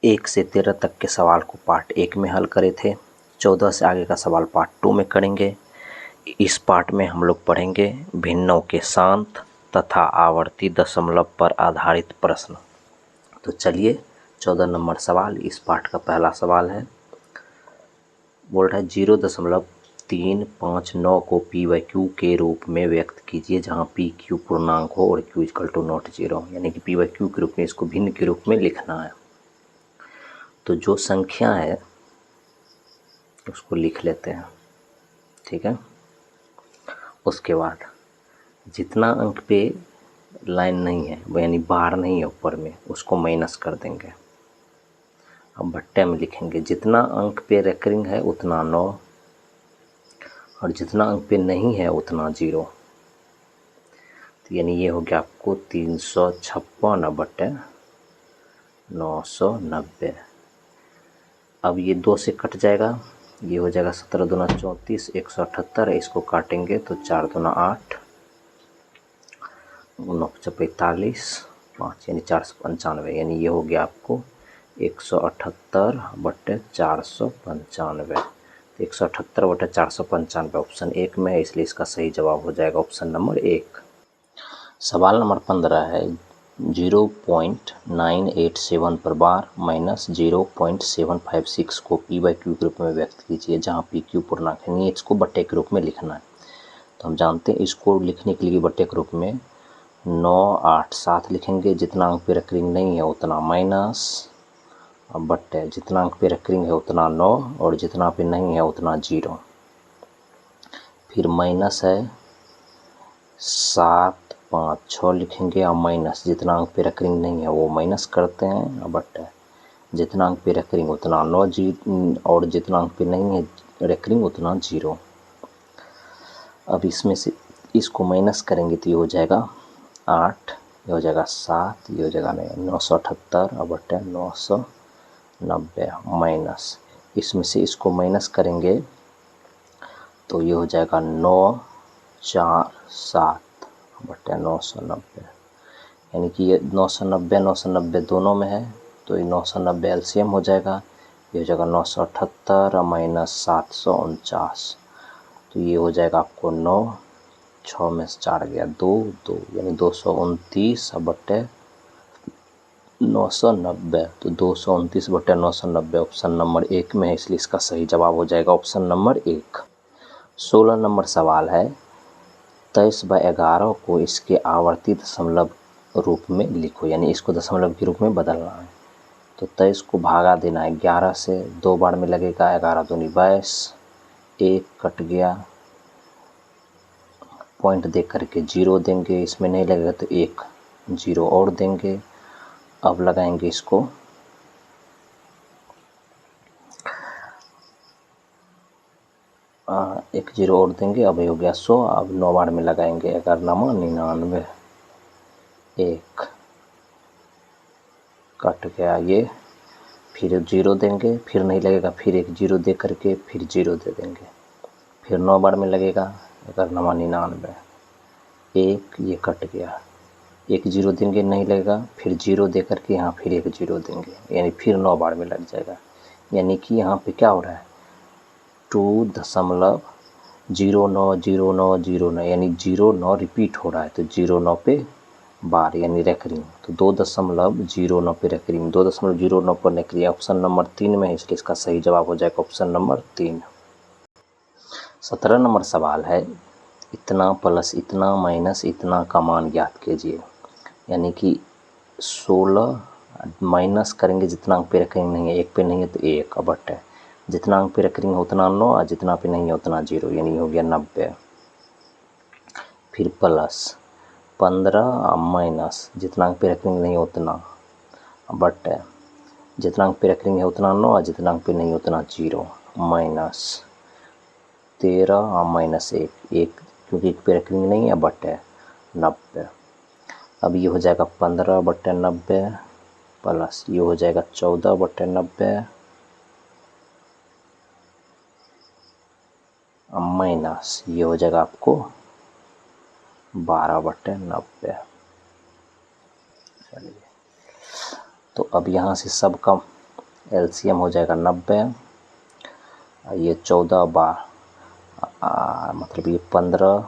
1 से 13 तक के सवाल को पार्ट 1 में हल करे थे। 14 से आगे का सवाल पार्ट 2 में करेंगे। इस पार्ट में हम लोग पढ़ेंगे भिन्नों के शांत तथा आवर्ती दशमलव पर आधारित प्रश्न। तो चलिए 14 नंबर सवाल इस पार्ट का पहला सवाल है। बोल रहा है 0.359 को p/q के रूप में व्यक्त कीजिए जहां p/q पूर्णांक हो और q = नॉट 0, यानी कि p/q के रूप में इसको भिन्न के रूप में लिखना है। तो जो संख्या है उसको लिख लेते हैं, ठीक है। उसके बाद जितना अंक पे लाइन नहीं है वो यानी बार नहीं है ऊपर में, उसको माइनस कर देंगे। अब बट्टे में लिखेंगे जितना अंक पे रेकरिंग है उतना 9 और जितना अंक पे नहीं है उतना 0। तो यानी ये हो गया आपको 356/990। अब ये 2 से कट जाएगा, ये हो जाएगा 17 दूना 34, 178। इसको काटेंगे तो 4 दूना 8, 9 45, 5 यानी 495। यानी ये हो गया आपको 178/495। तो 178/495 ऑप्शन 1 में है, इसलिए इसका सही जवाब हो जाएगा ऑप्शन नंबर 1। सवाल नंबर 15 है 0.987 पर बार माइनस 0.756 को p/q के रूप में व्यक्त कीजिए जहां p/q पूर्णांक है। नहीं, इसको बट्टे के रूप में लिखना है। तो हम जानते हैं इसको लिखने के लिए बट्टे के रूप में 9, 8, 7 लिखेंगे। जितना अंक पे रेकरिंग नहीं है उतना माइनस, अब बट्टे जितना अंक पे रेकरिंग है उतना 9 और जितना पे नहीं है उतना 0। फिर माइनस है 7, 5, 6 लिखेंगे और माइनस जितना अंक पे रेकरिंग नहीं है वो माइनस करते हैं, बट जितना अंक पे रेकरिंग उतना 9 और जितना अंक पे नहीं है रेकरिंग उतना 0। अब इसमें से इसको माइनस करेंगे तो ये हो जाएगा 8, ये हो जाएगा 7, ये हो जाएगा 978 और बटे 990 माइनस, इसमें से इसको माइनस करेंगे तो ये हो जाएगा 9, 4, 7 बटे 990। यानी कि ये 990 990 दोनों में है तो ये 990 एलसीएम हो जाएगा। ये हो जाएगा 978 माइनस 749। तो ये हो जाएगा आपको 9, 6 में से 4 गया 2, 2 यानी 229 बटे 990। तो 229 बटे 990 ऑप्शन नंबर 1 में है, इसलिए इसका सही जवाब हो जाएगा ऑप्शन नंबर 1। 16 नंबर सवाल है 23/11 को इसके आवर्ती दशमलव रूप में लिखो, यानी इसको दशमलव के रूप में बदलना है। तो 23 को भागा देना है 11 से, 2 बार में लगेगा, 11 दूनी 22, 1 कट गया, पॉइंट दे करके 0 देंगे, इसमें नहीं लगेगा तो 1 0 और देंगे। अब लगाएंगे इसको एक 0 और देंगे, अब हो गया 100। अब 9 बार में लगाएंगे 11 9 99, 1 कट गया, ये फिर 0 देंगे, फिर नहीं लगेगा, फिर एक 0 दे करके फिर 0 दे देंगे, फिर 9 बार में लगेगा 11 9 99, 1 ये कट गया, एक 0 देंगे नहीं लगेगा, फिर 0 दे करके यहाँ फिर एक 0 देंगे, यानी फिर 9 बार में लग जाएगा। यानी कि यहाँ पे क्या हो रहा है 2.090909 यानी 09 रिपीट हो रहा है। तो 09 पे बार यानी रेकरिंग, तो 2.09 पे रेकरिंग, 2.09 पर रेकरिंग ऑप्शन नंबर 3 में है, इसलिए इसका सही जवाब हो जाएगा ऑप्शन नंबर 3। 17 नंबर सवाल है इतना प्लस इतना माइनस इतना का मान ज्ञात कीजिए। यानी कि 16 माइनस करेंगे जितना अंक पे रेकरिंग नहीं है, 1 पे नहीं है तो 1 बट है, जितना अंक पे रेकरिंग है उतना 9 और जितना पे नहीं है उतना 0, यानी हो गया 90। फिर प्लस 15 माइनस जितना अंक पे रेकरिंग नहीं है उतना, बट है जितना अंक पे रेकरिंग है उतना 9 और जितना अंक पे नहीं है उतना 0, माइनस 13 माइनस 1 क्योंकि एक पे रेकरिंग नहीं है बट है 90। अब ये हो जाएगा 15/90 प्लस ये हो जाएगा 14/90 माइनस ये हो जाएगा आपको 12/90। चलिए तो अब यहाँ से सब का एलसीएम हो जाएगा 90। ये 14 बार मतलब ये 15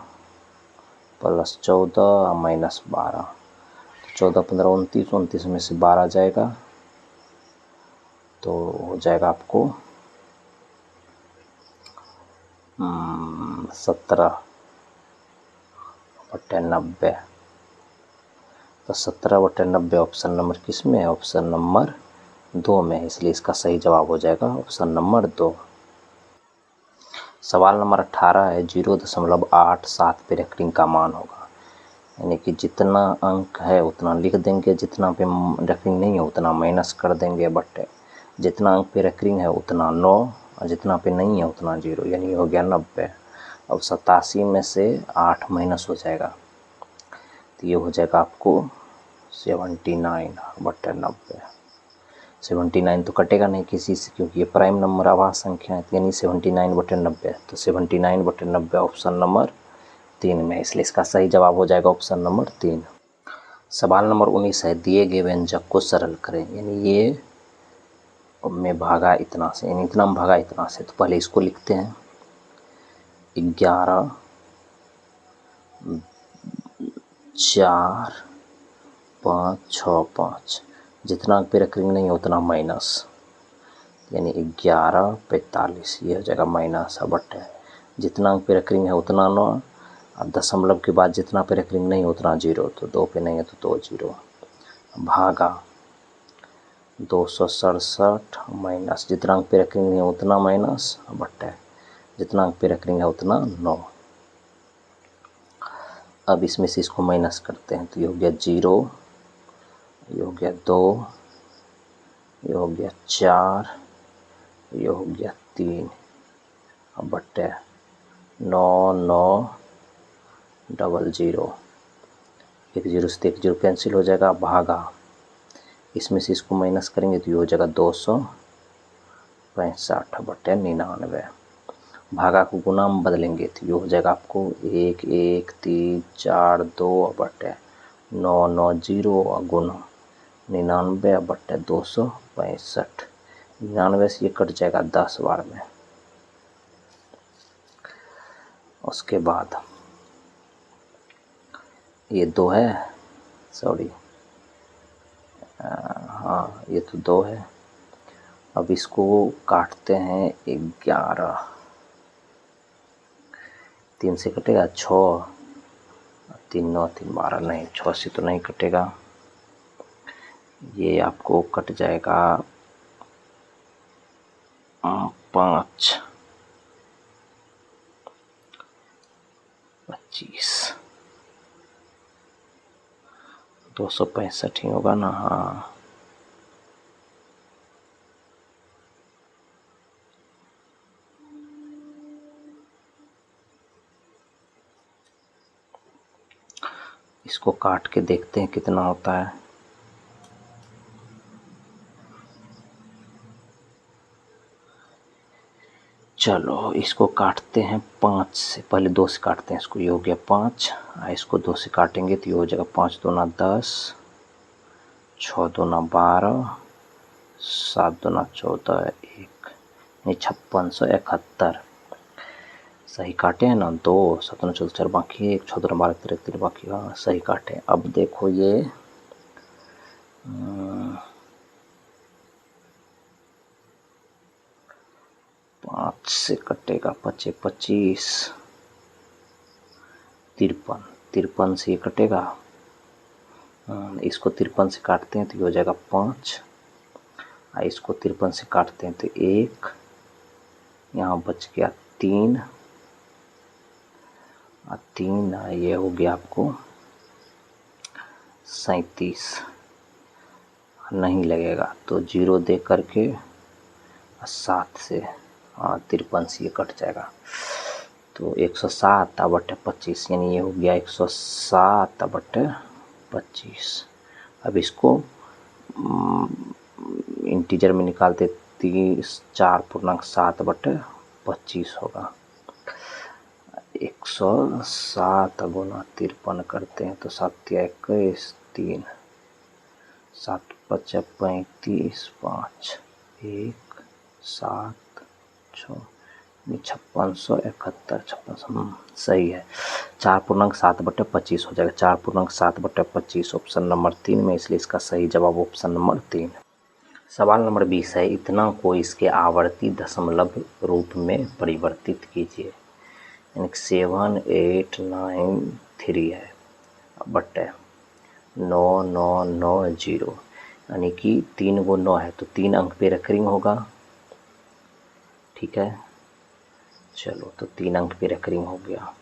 प्लस 14 माइनस 12, 14 15 29, 29 में से 12 जाएगा तो हो जाएगा आपको 17/90। तो 17/90 ऑप्शन नंबर किस में है? ऑप्शन नंबर 2 में है, इसलिए इसका सही जवाब हो जाएगा ऑप्शन नंबर 2। सवाल नंबर 18 है 0.87 पे रेकरिंग का मान होगा। यानी कि जितना अंक है उतना लिख देंगे, जितना पे रेकरिंग नहीं है उतना माइनस कर देंगे, बट जितना अंक पे रेकरिंग है उतना 9 और जितना पे नहीं है उतना 0, यानी हो गया 90। अब 87 में से 8 माइनस हो जाएगा तो ये हो जाएगा आपको 79/90। 79 तो कटेगा नहीं किसी से क्योंकि ये प्राइम नंबर आभास संख्या है, यानी 79/90। तो 79/90 ऑप्शन नंबर 3 में, इसलिए इसका सही जवाब हो जाएगा ऑप्शन नंबर 3। सवाल नंबर 19 है दिए गए व्यंजक को सरल करें। यानी ये में भागा इतना से, यानी इतना में भागा इतना से, तो पहले इसको लिखते हैं 11 4 5 6 5, जितना अंक पे रेकरिंग नहीं है उतना माइनस, यानी 11/45, ये हो जाएगा माइनस बटे जितना अंक पे रेकरिंग है उतना 9 और दशमलव के बाद जितना पे रेकरिंग नहीं है उतना 0, तो 2 पे नहीं है तो 2 0, भागा 267 माइनस जितना अंक पे रेकरिंग नहीं है उतना माइनस बटे जितना अंक पे रेकरिंग है उतना 9। अब इसमें से इसको माइनस करते हैं तो ये हो गया 0, ये हो गया 2, ये हो गया 4, ये हो गया 3 बटे 9 9 0 0, एक 0 से 1 0 कैंसिल हो जाएगा, भागा इसमें से इसको माइनस करेंगे तो ये हो जाएगा 265/99। भागा को गुना में बदलेंगे तो ये हो जाएगा आपको 1 1 3 4 2 बटे 9 9 0 और गुना 99/265। 99 से ये कट जाएगा 10 बार में। उसके बाद ये 2 है, सॉरी हाँ ये तो 2 है। अब इसको काटते हैं 11, 3 से कटेगा 6, 3 9 3 12, नहीं 6 से तो नहीं कटेगा, ये आपको कट जाएगा 5 25, 265 ही होगा ना। हाँ इसको काट के देखते हैं कितना होता है। चलो इसको काटते हैं 5 से, पहले 2 से काटते हैं इसको, ये हो गया 5, इसको 2 से काटेंगे तो ये हो जाएगा 5 दूना 10, 6 दूना 12, 7 दूना 14, 1 नहीं 5671। सही काटे हैं ना, 2 7 14 4 बाकी 1, 6 दूना 12 13 13 बाकी, हाँ सही काटे। अब देखो ये 5 से कटेगा 25 25, 53 53 से ये कटेगा, इसको 53 से काटते हैं तो ये हो जाएगा 5, इसको 53 से काटते हैं तो 1, यहाँ बच गया 3 और 3 ये हो गया आपको 37, नहीं लगेगा तो 0 दे करके 7 से 53 से ये कट जाएगा तो 107/25, यानी ये हो गया 107/25। अब इसको इंटीजर में निकालते 4.7/25 होगा। 107 गुना 53 करते हैं तो 7 या 21 3, 7 5 35 5, 1 7 6 5671 56, सही है। 4.7/25 हो जाएगा। 4.7/25 ऑप्शन नंबर 3 में, इसलिए इसका सही जवाब ऑप्शन नंबर 3। सवाल नंबर 20 है, इतना को इसके आवर्ती दशमलव रूप में परिवर्तित कीजिए। यानी 7893 है बटे 9990, यानी कि 3 × 9 है तो 3 अंक पे रेकरिंग होगा। ठीक है, चलो तो 3 अंक पे रेकरिंग हो गया।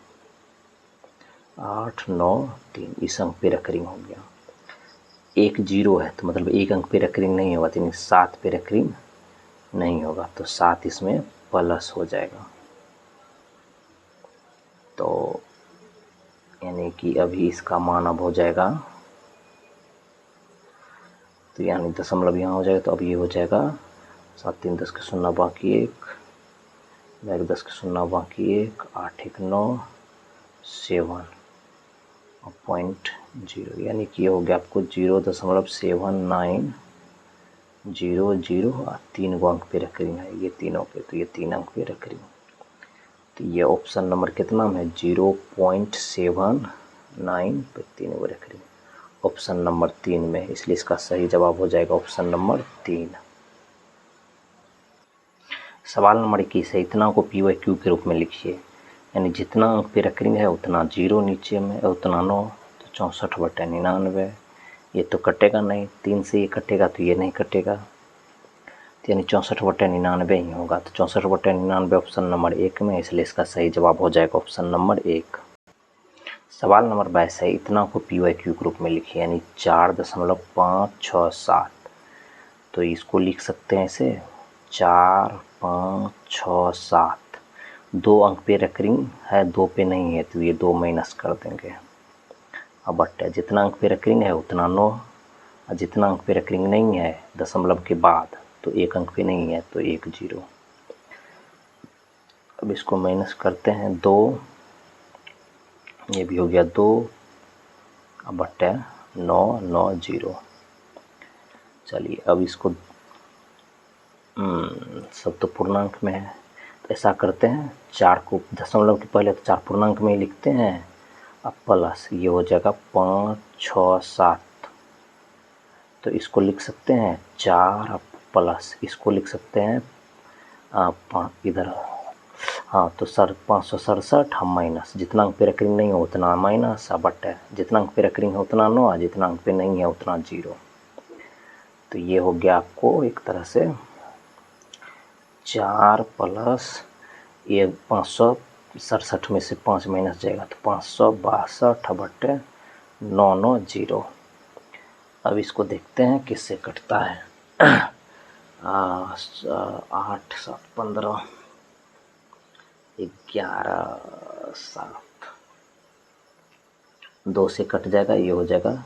8 9 3 इस अंक पे रेकरिंग हो गया। 1 0 है तो मतलब 1 अंक पे रेकरिंग नहीं होगा, यानी 7 पे रेकरिंग नहीं होगा, तो 7 इसमें प्लस हो जाएगा। तो यानी कि अभी इसका मान अब हो जाएगा, तो यानी दशमलव यहाँ हो जाएगा, तो अब ये हो जाएगा 7 3 10 के 0 बाकी 1, 10 के 0 बाकी 1, 8 1 9 7.0, यानी कि ये हो गया आपको 0.7900 और 3 को अंक पे रेकरिंग है, ये तीनों पे, तो ये 3 अंक पे रेकरिंग। तो ये ऑप्शन नंबर कितना में है? 0.79 पे 3 को रेकरिंग, ऑप्शन नंबर 3 में, इसलिए इसका सही जवाब हो जाएगा ऑप्शन नंबर 3। सवाल नंबर 21 है, इतना को PYQ के रूप में लिखिए। यानी जितना अंक पे रेकरिंग है उतना 0 नीचे में, उतना 9, तो 64/99। ये तो कटेगा नहीं, 3 से ये कटेगा तो ये नहीं कटेगा, तो यानी 64/99 ही होगा। तो 64/99 ऑप्शन नंबर 1 में, इसलिए इसका सही जवाब हो जाएगा ऑप्शन नंबर 1। सवाल नंबर 22 है, इतना को PYQ के रूप में लिखिए। यानी 4.567, तो इसको लिख सकते हैं ऐसे 4567। 2 अंक पे रेकरिंग है, 2 पे नहीं है, तो ये 2 माइनस कर देंगे। अब बट्टे जितना अंक पे रेकरिंग है उतना 9, और जितना अंक पे रेकरिंग नहीं है दशमलव के बाद, तो 1 अंक पे नहीं है, तो 1 0। अब इसको माइनस करते हैं 2, ये भी हो गया 2, अब बट्टे 990। चलिए अब इसको सब तो पूर्णांक में है, तो ऐसा करते हैं 4 को दशमलव के पहले तो 4 पूर्णांक में ही लिखते हैं, अब प्लस ये हो जाएगा 5 6 7, तो इसको लिख सकते हैं 4 प्लस, इसको लिख सकते हैं इधर, हाँ तो 567 हम माइनस, जितना अंक पे रेकरिंग नहीं हो उतना माइनस, बट जितना अंक पे रेकरिंग है उतना 9, जितना अंक पे नहीं है उतना 0। तो ये हो गया आपको एक तरह से 4 प्लस ये 567 में से 5 माइनस जाएगा, तो 562/990। अब इसको देखते हैं किससे कटता है। 8 7 15 11 7, 2 से कट जाएगा, ये हो जाएगा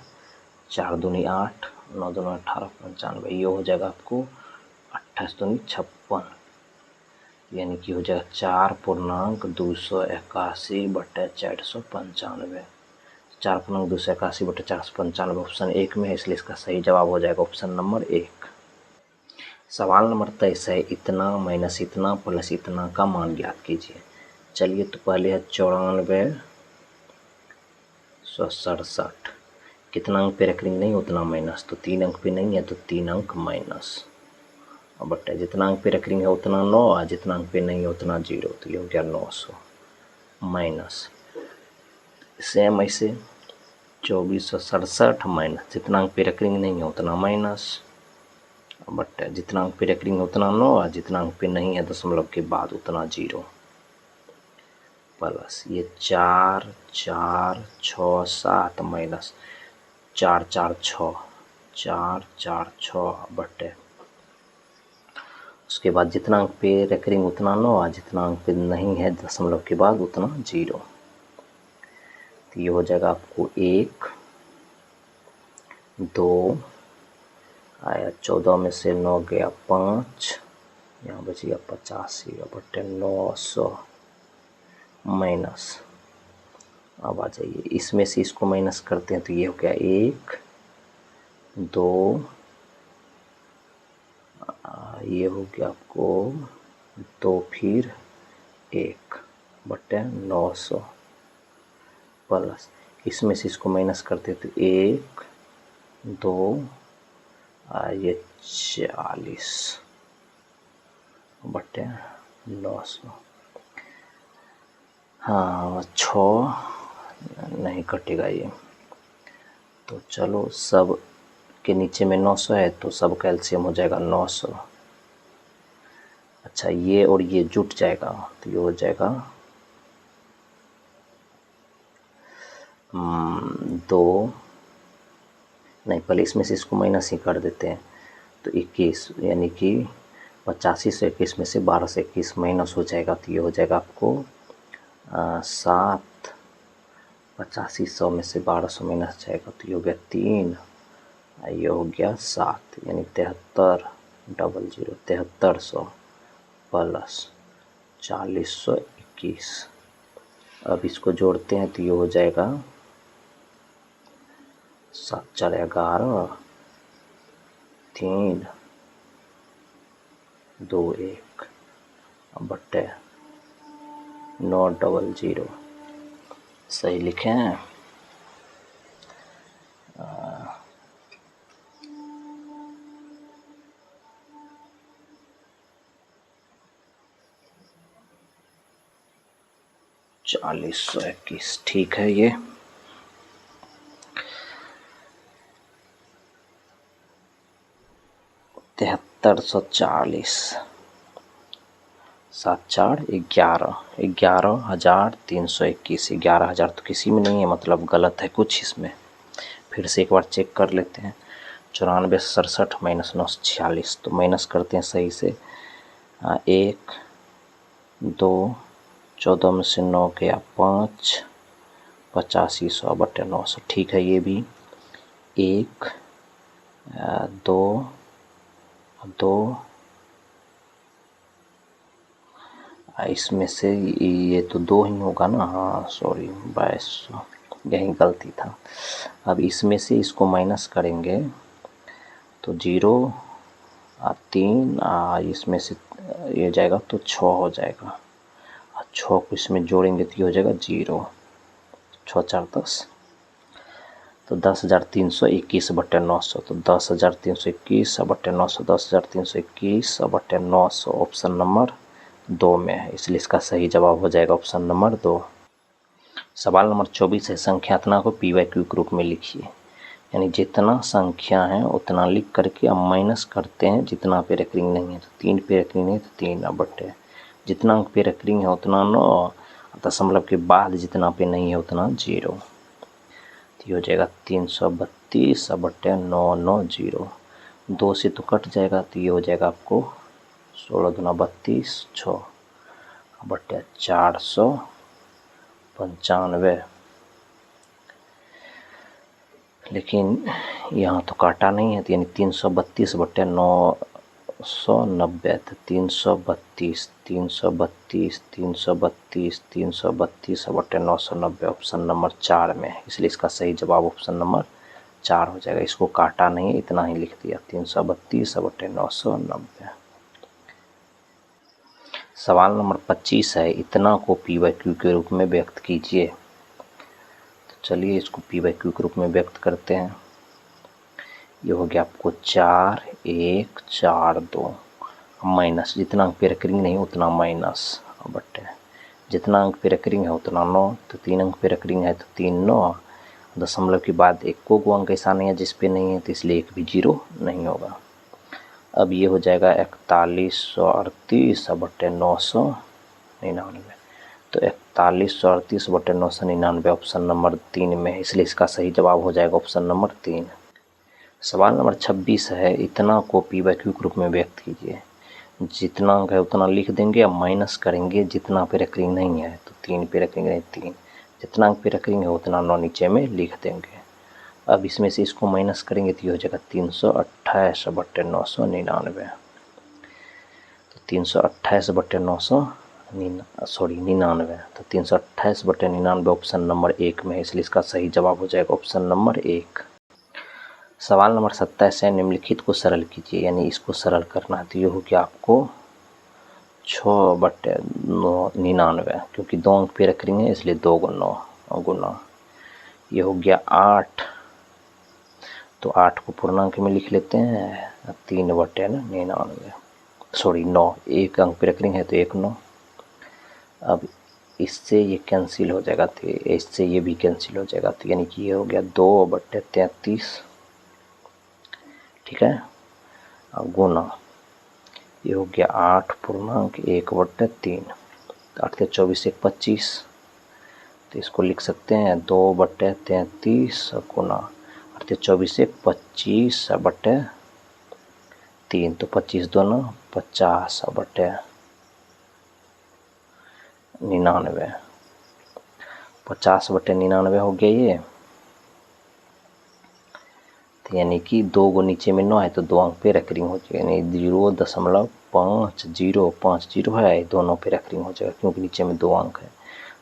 4 दूनी 8, 9 दूनी 18 95, ये हो जाएगा आपको 28 दूनी 56, यानी कि हो जाएगा 4.281/495। 4.281/495 ऑप्शन 1 में है, इसलिए इसका सही जवाब हो जाएगा ऑप्शन नंबर 1। सवाल नंबर 23 है, इतना माइनस इतना प्लस इतना का मान ज्ञात कीजिए। चलिए तो पहले है 94,167, कितना अंक पे रेकरिंग नहीं उतना माइनस, तो 3 अंक पे नहीं है तो 3 अंक माइनस, अब बट जितना अंक पे रेकरिंग है उतना 9, और जितना अंक पे नहीं है उतना 0, तो ये हो गया 900 माइनस। सेम ऐसे 2467 माइनस, जितना अंक पे रेकरिंग नहीं है उतना माइनस, बट जितना अंक पे रेकरिंग है उतना 9, और जितना अंक पे नहीं है दशमलव के बाद उतना 0, प्लस ये 4 4 6 7 माइनस 4 4 6 4 4 6, बट उसके बाद जितना अंक पे रेकरिंग उतना 9, और जितना अंक पे नहीं है दशमलव के बाद उतना 0, तो ये हो जाएगा आपको 1 2 आया, 14 में से 9 गया 5, यहाँ बच गया 85, बटे 900 माइनस। अब आ जाइए इसमें से इसको माइनस करते हैं, तो ये हो गया 1 2 ये हो गया आपको 2 फिर 1 बटे 900 प्लस इसमें से इसको माइनस करते तो 1 2 ये 40 बटे 900। हाँ 6 नहीं कटेगा ये, तो चलो सब के नीचे में 900 है तो सब का एलसीएम हो जाएगा 900। अच्छा ये और ये जुट जाएगा तो ये हो जाएगा 2 नहीं, पहले इसमें से इसको माइनस ही कर देते हैं तो 21, यानी कि 85 से 21 में से 12 से 21 माइनस हो जाएगा तो ये हो जाएगा आपको 7। 8500 में से 1200 माइनस जाएगा तो ये हो गया 3, ये हो गया 7, यानी 7300 7300 प्लस 4021। अब इसको जोड़ते हैं तो ये हो जाएगा 7 4 11 3 2 1 बटे 900। सही लिखे हैं। चालीस 41 ठीक है। ये तिहत्तर 140 7 4 11 11,321। 11,000 तो किसी में नहीं है, मतलब गलत है कुछ इसमें। फिर से एक बार चेक कर लेते हैं। 94 67 माइनस 946, तो माइनस करते हैं सही से। 1 2 14 में से 9 गया 5 8500 बटे 900 ठीक है। ये भी 1 2 2 इसमें से ये तो 2 ही होगा ना। हाँ सॉरी 2200, यही गलती था। अब इसमें से इसको माइनस करेंगे तो 0 3 इसमें से ये जाएगा तो 6 हो जाएगा। 6 को इसमें जोड़ेंगे तो ये हो जाएगा 0 6 4 10, तो 10,321 बटे 900। तो 10,321 बटे 900 10,321 बटे 900 ऑप्शन नंबर 2 में है, इसलिए इसका सही जवाब हो जाएगा ऑप्शन नंबर 2। सवाल नंबर 24 है, संख्यात्मक को पी वाई क्यू के रूप में लिखिए। यानी जितना संख्या है उतना लिख करके अब माइनस करते हैं जितना पे रेकरिंग नहीं है। तो 3 पे रेकरिंग नहीं तो 3 बटे जितना अंक पे रेकरिंग है उतना 9, दशमलव के बाद जितना पे नहीं है उतना 0। तो ये हो जाएगा 332 बटे 990। 2 से तो कट जाएगा तो ये हो जाएगा आपको 16 दूना 32 6 बटे 495। लेकिन यहाँ तो काटा नहीं है, तो यानी 332 बटे 990। तो 332 332 332 332 बटे 990 ऑप्शन नंबर 4 में है, इसलिए इसका सही जवाब ऑप्शन नंबर 4 हो जाएगा। इसको काटा नहीं है, इतना ही लिख दिया 332 बटे 990। सवाल नंबर 25 है, इतना को पी वाई क्यू के रूप में व्यक्त कीजिए। तो चलिए इसको पी वाई क्यू के रूप में व्यक्त करते हैं। ये हो गया आपको 4 1 4 2 माइनस जितना अंक पे रेकरिंग नहीं उतना माइनस बटे जितना अंक पे रेकरिंग है उतना 9। तो 3 अंक पे रेकरिंग है तो 3 9, दशमलव के बाद एक को अंक ऐसा नहीं है जिस पे नहीं है, तो इसलिए एक भी 0 नहीं होगा। अब ये हो जाएगा 4138 बटे 999। तो 4138 बटे 999 ऑप्शन नंबर 3 में है, इसलिए इसका सही जवाब हो जाएगा ऑप्शन नंबर 3। सवाल नंबर 26 है, इतना को पी वाई क्यू के रूप में व्यक्त कीजिए। जितना अंक है उतना लिख देंगे, अब माइनस करेंगे जितना पे रेकरिंग नहीं है। तो 3 पे रेकरिंग नहीं 3, जितना अंक पे रेकरिंग है उतना 9 नीचे में लिख देंगे। अब इसमें से इसको माइनस करेंगे तो ये हो जाएगा 328 बटे 999। तो 328 बटे 99, तो 328 बटे 99 ऑप्शन नंबर 1 में है, इसलिए इसका सही जवाब हो जाएगा ऑप्शन नंबर 1। सवाल नंबर 27 है, निम्नलिखित को सरल कीजिए, यानी इसको सरल करना है। तो ये हो गया आपको 6/99, क्योंकि 2 अंक पे रख रही है इसलिए 2 9 गुना, ये हो गया 8। तो 8 को पूर्णांक में लिख लेते हैं, 3/99, सॉरी 9, 1 अंक पे रख रही है तो 1 9। अब इससे ये कैंसिल हो जाएगा, तो इससे ये भी कैंसिल हो जाएगा, तो यानी कि ये हो गया 2/33, ठीक है। अब गुना, ये हो गया 8/1/3, 8 के 24 1 25, तो इसको लिख सकते हैं 2/33 गुना 8 के 24 1 25/3, तो 25 2 50/99, 50/99 हो गया ये। तो यानी कि 2 को नीचे में 9 है तो 2 अंक पे रेकरिंग हो जाएगा, यानी 0.5050 है, दोनों पे रेकरिंग हो जाएगा क्योंकि नीचे में 2 अंक है।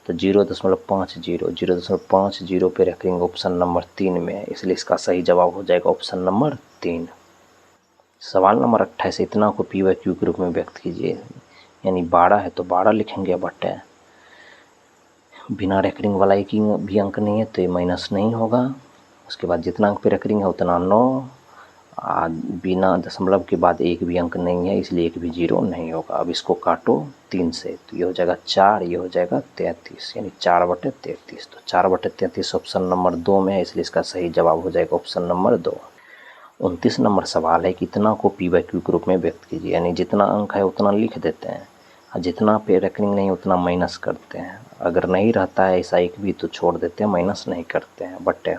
तो 0.50 पे रेकरिंग ऑप्शन नंबर 3 में है, इसलिए इसका सही जवाब हो जाएगा ऑप्शन नंबर 3। सवाल नंबर 28, इतना को पी वाई क्यू के रूप में व्यक्त कीजिए, यानी 12 है तो 12 लिखेंगे, बट बिना रेकरिंग वाला एक भी अंक नहीं है तो ये माइनस नहीं होगा। उसके बाद जितना अंक पे रेकरिंग है उतना 9, बिना दशमलव के बाद एक भी अंक नहीं है इसलिए एक भी 0 नहीं होगा। अब इसको काटो 3 से, तो ये हो जाएगा 4, ये हो जाएगा 33, यानी 4/33। तो 4/33 ऑप्शन नंबर 2 में है, इसलिए इसका सही जवाब हो जाएगा ऑप्शन नंबर 2। 29 नंबर सवाल है, कितना को पी वाई क्यू के रूप में व्यक्त कीजिए, यानी जितना अंक है उतना लिख देते हैं, जितना पे रेकरिंग नहीं उतना माइनस करते हैं, अगर नहीं रहता है ऐसा एक भी तो छोड़ देते हैं, माइनस नहीं करते हैं। बट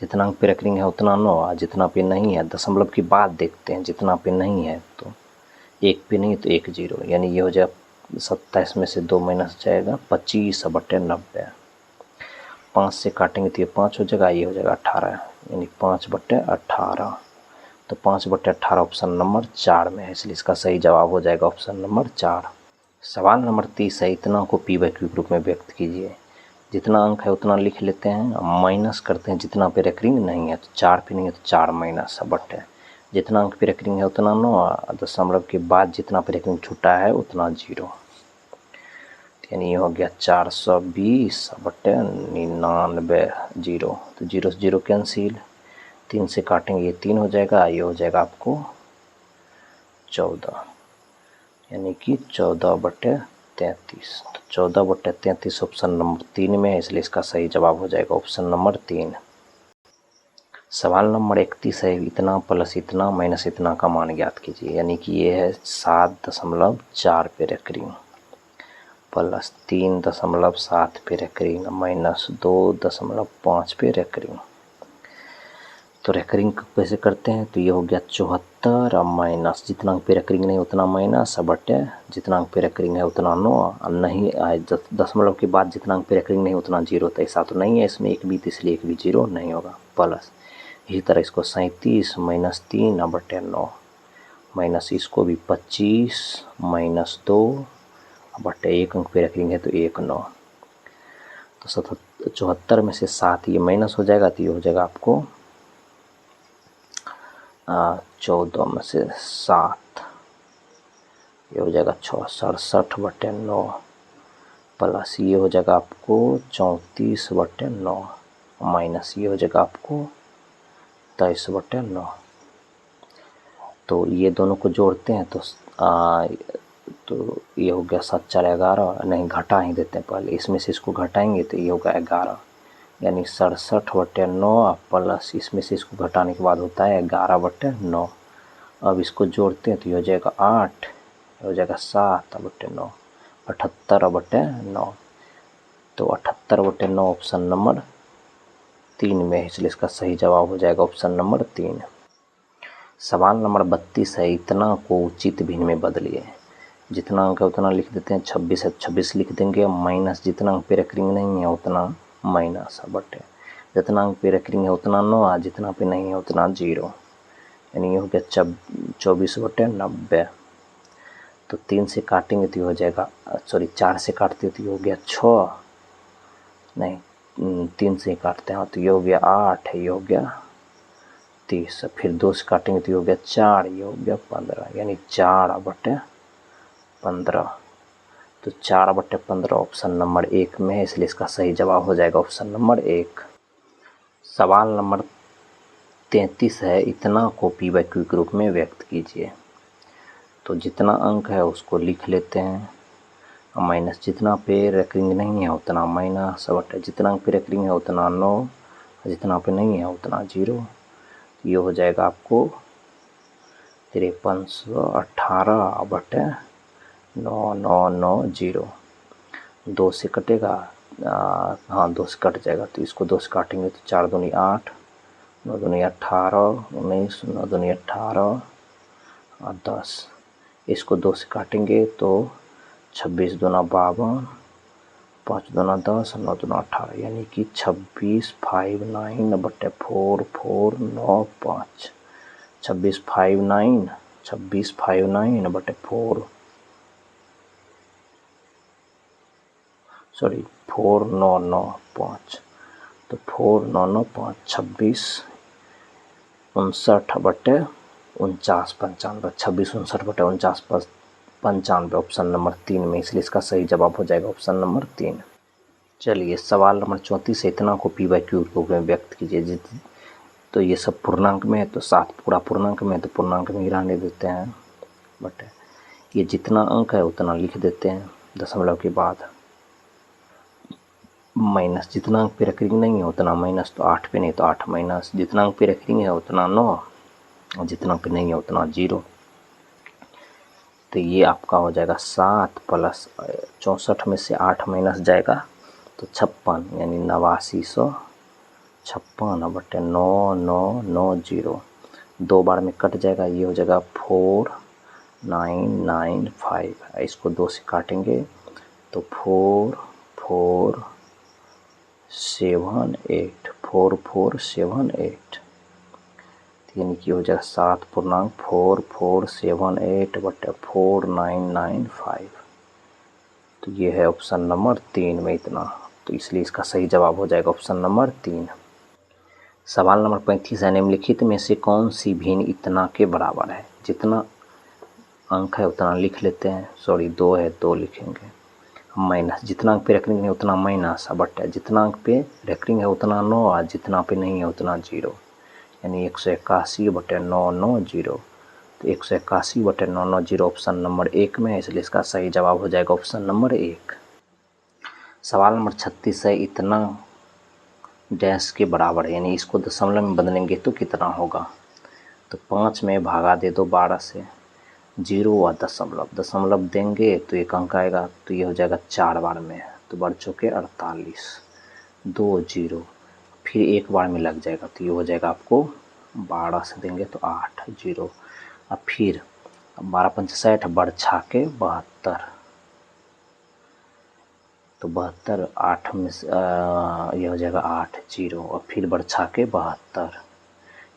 जितना अंक पे रेकरिंग है उतना 9, जितना पे नहीं है दशमलव की बात देखते हैं, जितना पे नहीं है तो एक पे नहीं तो 1 0, यानी ये हो जाएगा 27 में से 2 माइनस जाएगा 25/90, 5 से काटेंगे तो ये 5 हो जाएगा, ये हो जाएगा 18, यानी 5/18। तो 5/18 ऑप्शन नंबर 4 में है, इसलिए इसका सही जवाब हो जाएगा ऑप्शन नंबर 4। सवाल नंबर 30 है, इतना को पी वाई क्यू के रूप में व्यक्त कीजिए, जितना अंक है उतना लिख लेते हैं, माइनस करते हैं जितना पे रेकरिंग नहीं है, तो 4 पे नहीं है तो 4 माइनस, बट जितना अंक पे रेकरिंग है उतना 9, दशमलव के बाद जितना पे रेकरिंग छूटा है उतना 0, यानी ये हो गया 420/99 0, तो 0 से 0 कैंसिल, 3 से काटेंगे ये 3 हो जाएगा, ये हो जाएगा आपको 14, यानी कि 14/33। तो 14/33 ऑप्शन नंबर 3 में है, इसलिए इसका सही जवाब हो जाएगा ऑप्शन नंबर 3। सवाल नंबर 31 है, इतना प्लस इतना माइनस इतना का मान ज्ञात कीजिए, यानी कि ये है 7.4 पे रेकरिंग, प्लस 3.7 पे रेकरिंग, माइनस 2.5 पे रेकरिंग। तो रेकरिंग कैसे करते हैं, तो ये हो गया 74 और माइनस, जितना अंक पे रेकरिंग नहीं उतना माइनस, बटे जितना अंक पे रेकरिंग है उतना 9, और नहीं दशमलव के बाद जितना अंक पे रेकरिंग नहीं उतना 0, तो ऐसा तो नहीं है इसमें एक भी, इसलिए एक भी 0 नहीं होगा, प्लस इसी तरह इसको 37 माइनस 3/9, माइनस इसको भी 25 माइनस 2 बटे 1 अंक पे रेकरिंग है तो 1 9, तो 74 में से 7 ये माइनस हो जाएगा, तो ये हो जाएगा आपको 14 में से 7, ये हो जाएगा 67/9, प्लस ये हो जाएगा आपको 34/9, माइनस ये हो जाएगा आपको 23/9। तो ये दोनों को जोड़ते हैं तो ये हो गया 7 4 11, नहीं घटा ही देते हैं पहले, इसमें से इसको घटाएंगे तो ये होगा 11, यानी 67/9 प्लस इसमें से इसको घटाने के बाद होता है 11/9। अब इसको जोड़ते हैं तो ये हो जाएगा 8, हो जाएगा 7/9, 78/9। तो 78/9 ऑप्शन नंबर 3 में है, इसलिए इसका सही जवाब हो जाएगा ऑप्शन नंबर 3। सवाल नंबर 32 है, इतना को उचित भिन्न में बदलिए, जितना अंक है उतना लिख देते हैं, 26 है 26 लिख देंगे, माइनस जितना अंक पे रेकरिंग नहीं है उतना माइनस, बटे जितना अंक पे रेकरिंग है उतना 9, जितना पे नहीं है उतना 0, यानी ये हो गया 24/90। तो 3 से काटेंगे तो ये हो जाएगा, सॉरी 4 से काटते तो ये हो गया 6, नहीं 3 से काटते हैं तो ये हो गया 8, ये हो गया 30, फिर 2 से काटेंगे तो ये हो गया 4, ये हो गया 15, यानी 4/15। तो 4/15 ऑप्शन नंबर 1 में है, इसलिए इसका सही जवाब हो जाएगा ऑप्शन नंबर 1। सवाल नंबर 33 है, इतना को पी बाई क्यू के रूप में व्यक्त कीजिए। तो जितना अंक है उसको लिख लेते हैं, माइनस जितना पे रेकरिंग नहीं है उतना माइनस, बटे जितना अंक पे रेकरिंग है उतना 9, जितना पे नहीं है उतना 0। ये हो जाएगा आपको 5318/9990। 2 से कटेगा, हाँ 2 से कट जाएगा, तो इसको 2 से काटेंगे तो 4 दूनी 8, 9 दूनी 18, 19, 9 दूनी 18 और 10। इसको 2 से काटेंगे तो 26 दूना 52, 5 दूना 10, 9 दूना 18, यानी कि 2659/4495। 4995 तो 4995 2659/49, 2659/49 ऑप्शन नंबर 3 में, इसलिए इसका सही जवाब हो जाएगा ऑप्शन नंबर 3। चलिए सवाल नंबर 34 है, इतना को पी बाई क्यू के रूप में व्यक्त कीजिए। तो ये सब पूर्णांक में है, तो 7 पूरा पूर्णांक में है, तो पूर्णांक में ही रहने देते हैं। बट ये जितना अंक है उतना लिख देते हैं दशमलव के बाद, माइनस जितना अंक पे रेकरिंग नहीं है उतना माइनस, तो 8 पे नहीं तो 8 माइनस, जितना अंक पे रेकरिंग है उतना 9, और जितना पे नहीं है उतना 0। तो ये आपका हो जाएगा 7 प्लस 64 में से 8 माइनस जाएगा तो 56, यानी 8956/9990। 2 बार में कट जाएगा, ये हो जाएगा 4995। इसको 2 से काटेंगे तो 4478, यानी कि हो जाएगा 7.4478/4995। तो ये है ऑप्शन नंबर 3 में इतना, तो इसलिए इसका सही जवाब हो जाएगा ऑप्शन नंबर 3। सवाल नंबर 35 है, निम्नलिखित में से कौन सी भिन्न इतना के बराबर है। जितना अंक है उतना लिख लेते हैं, सॉरी 2 है 2 लिखेंगे, माइनस जितना अंक पे रेकरिंग है उतना माइनस, बट जितना अंक पे रेकरिंग है उतना 9, और जितना पे नहीं है उतना 0, यानी 181/990। तो 181/990 ऑप्शन नंबर 1 में है, इसलिए इसका सही जवाब हो जाएगा ऑप्शन नंबर 1। सवाल नंबर 36 है, इतना डैश के बराबर है, यानी इसको दशमलव में बदलेंगे तो कितना होगा। तो 5 में भागा दे दो 12 से, 0 और दशमलव देंगे तो एक अंक आएगा, तो ये हो जाएगा 4 बार में, तो बढ़ चुके 48, 2 0, फिर एक बार में लग जाएगा, तो ये हो जाएगा आपको 12 से देंगे तो 8 0, और फिर 12 पंच 60, बढ़ छा के 72, तो 72 8 में से ये हो जाएगा 8 0, और फिर बढ़ छा के 72।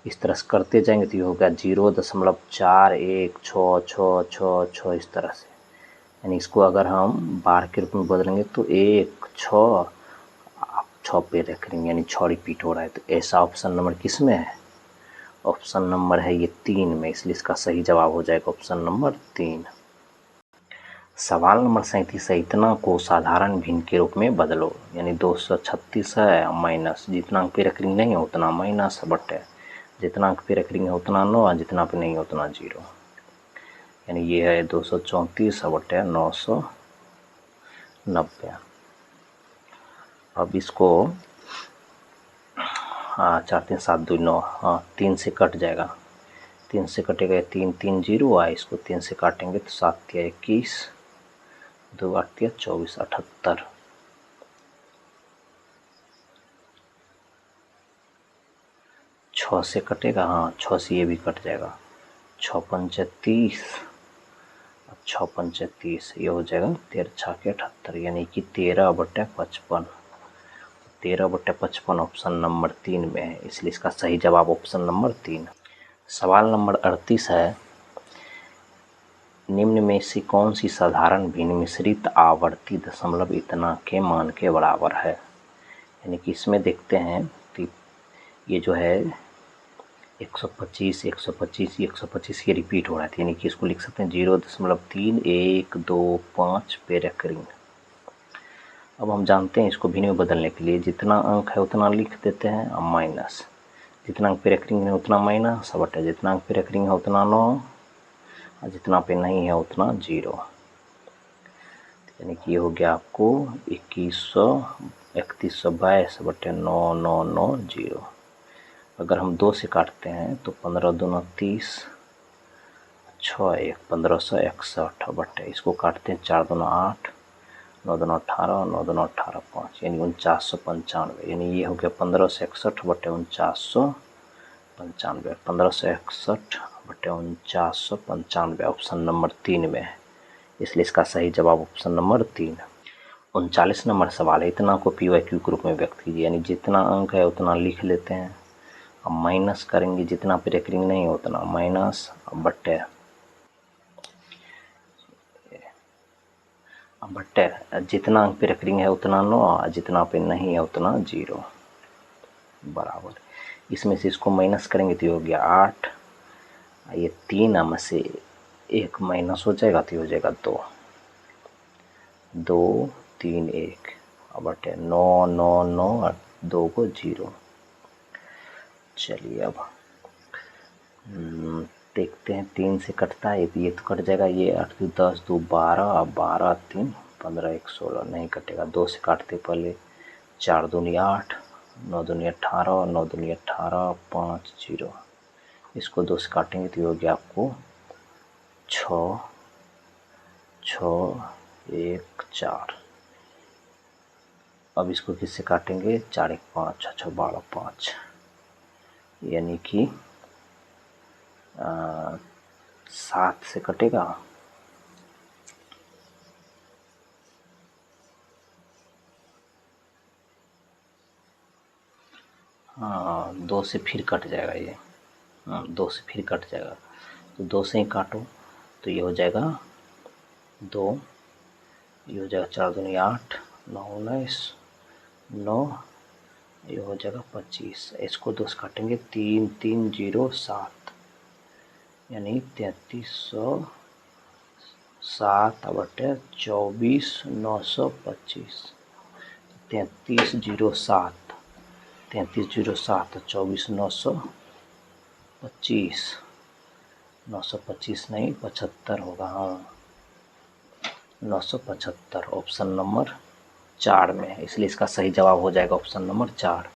इस तरह से करते जाएंगे तो ये हो गया 0.416666, इस तरह से। यानी इसको अगर हम बार के रूप में बदलेंगे तो 1 6 6 पे रखेंगे, यानी 6 रिपीट हो रहा है। तो ऐसा ऑप्शन नंबर किस में है, ऑप्शन नंबर है ये 3 में, इसलिए इसका सही जवाब हो जाएगा ऑप्शन नंबर 3। सवाल नंबर 37 है, इतना को साधारण भिन्न के रूप में बदलो। यानी 236 है माइनस, जितना अंक पे रेकरिंग नहीं है उतना माइनस, बटे जितना अंक पे रेकरिंग है उतना 9, और जितना पे नहीं है उतना 0, यानी ये है 234/990। अब इसको 4 3 7 2 9, 3 से कट जाएगा, 3 से कटेगा 3 3 0 है, इसको 3 से काटेंगे तो 7 3 21, 2 8 3 24, 78। 6 से कटेगा, 6 से ये भी कट जाएगा, 6 पंच 30, 6 पंच 30, ये हो जाएगा 13 6 के 78, यानी कि 13/55। 13/55 ऑप्शन नंबर 3 में है, इसलिए इसका सही जवाब ऑप्शन नंबर 3। सवाल नंबर 38 है, निम्न में से कौन सी साधारण भिन्न मिश्रित आवर्ती दशमलव इतना के मान के बराबर है। यानी कि इसमें देखते हैं कि ये जो है 125 125 125 ये रिपीट हो रहा है, यानी कि इसको लिख सकते हैं 0.3 1 2 5 पे रेकरिंग। अब हम जानते हैं इसको भिन्न में बदलने के लिए जितना अंक है उतना लिख देते हैं और माइनस जितना अंक पे रेकरिंग है उतना माइनस बटे जितना अंक पे रेकरिंग है उतना 9 और जितना पे नहीं है उतना 0, यानी कि ये हो गया आपको 3122 बटे 9990। अगर हम 2 से काटते हैं तो 15 दूना 30 6 1 1561 बटे इसको काटते हैं 4 दूना 8 9 दूना 18 9 दूना 18 5 यानी 4995, यानी ये हो गया 1561 बटे 4995। 1561 बटे 4995 ऑप्शन नंबर 3 में है, इसलिए इसका सही जवाब ऑप्शन नंबर 3। 39 नंबर सवाल है, इतना को पी वाई क्यू के रूप में व्यक्त कीजिए, यानी जितना अंक है उतना लिख लेते हैं, अब माइनस करेंगे जितना पे रेकरिंग नहीं है उतना माइनस बटे जितना अंक पे रेकरिंग है उतना 9 जितना पे नहीं है उतना 0 बराबर। इसमें से इसको माइनस करेंगे तो ये हो गया 8, ये 3 में से 1 माइनस हो जाएगा तो हो जाएगा 2 2 3 1 बटे 9 9 9 और 2 को 0। चलिए अब देखते हैं 3 से कटता है ये तो कट जाएगा, ये 8 2 10 2 12 12 3 15 1 16 नहीं कटेगा। 2 से काटते पहले 4 दूनी 8 9 दूनी 18 9 दूनी 18 5 0, इसको 2 से काटेंगे तो ये हो गया आपको 6 6 1 4। अब इसको किससे काटेंगे 4 1 5 6 12 5, यानी कि 7 से कटेगा, हाँ 2 से फिर कट जाएगा ये, 2 से फिर कट जाएगा तो 2 से ही काटो तो ये हो जाएगा 2, ये हो जाएगा 4 दूनी 8 9 19 9, ये हो जाएगा 25। इसको 2 से काटेंगे 3 3 0 7, यानी 3307 बटे 24 925 3307 24 925 925 नहीं 75 होगा, हाँ 975 ऑप्शन नंबर 4 में है, इसलिए इसका सही जवाब हो जाएगा ऑप्शन नंबर 4।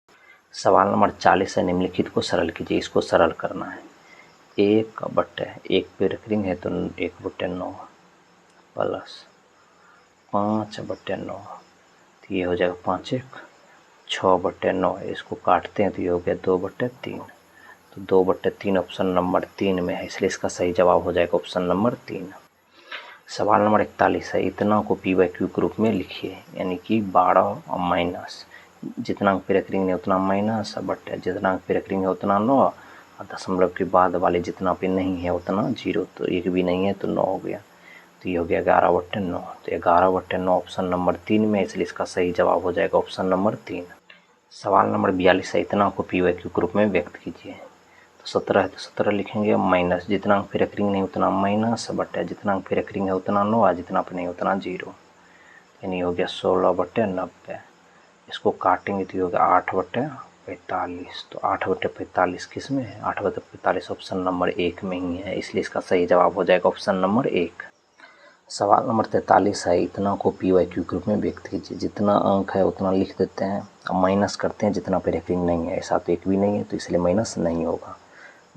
सवाल नंबर 40 है, निम्नलिखित को सरल कीजिए, इसको सरल करना है। 1 बटे 1 पे रेकरिंग है तो 1 बटे 9 प्लस 5 बटे 9 तो ये हो जाएगा 5 1 6 बटे 9, इसको काटते हैं तो ये हो गया 2 बटे 3, तो 2 बटे 3 ऑप्शन नंबर 3 में है, इसलिए इसका सही जवाब हो जाएगा ऑप्शन नंबर 3। सवाल नंबर 41 है, इतना को पी वाई क्यू के रूप में लिखिए, यानी कि 12 और माइनस जितना अंक पे रेकरिंग है उतना माइनस बटे जितना अंक पे रेकरिंग है उतना 9 और दशमलव के बाद वाले जितना पे नहीं है उतना 0, तो 1 भी नहीं है तो 9 हो गया, तो ये हो गया 11 बटे 9, तो 11 बटे 9 ऑप्शन नंबर 3 में, इसलिए इसका सही जवाब हो जाएगा ऑप्शन नंबर 3। सवाल नंबर 42 है, इतना को पी वाई क्यू के रूप में व्यक्त कीजिए, तो 17 है तो 17 लिखेंगे, माइनस जितना अंक पे रेकरिंग नहीं उतना माइनस बटे जितना अंक पे रेकरिंग है उतना 9 और जितना पे नहीं उतना 0, यानी हो गया 16 बटे 90। इसको काटेंगे तो ये हो गया 8 बटे 45, तो 8 बटे 45 किस में है 8 बटे 45 ऑप्शन नंबर 1 में ही है, इसलिए इसका सही जवाब हो जाएगा ऑप्शन नंबर 1। सवाल नंबर 43 है, इतना को पी वाई क्यू के रूप में व्यक्त कीजिए, जितना अंक है उतना लिख देते हैं, अब माइनस करते हैं जितना पे रेकरिंग नहीं है, ऐसा तो 1 भी नहीं है तो इसलिए माइनस नहीं होगा,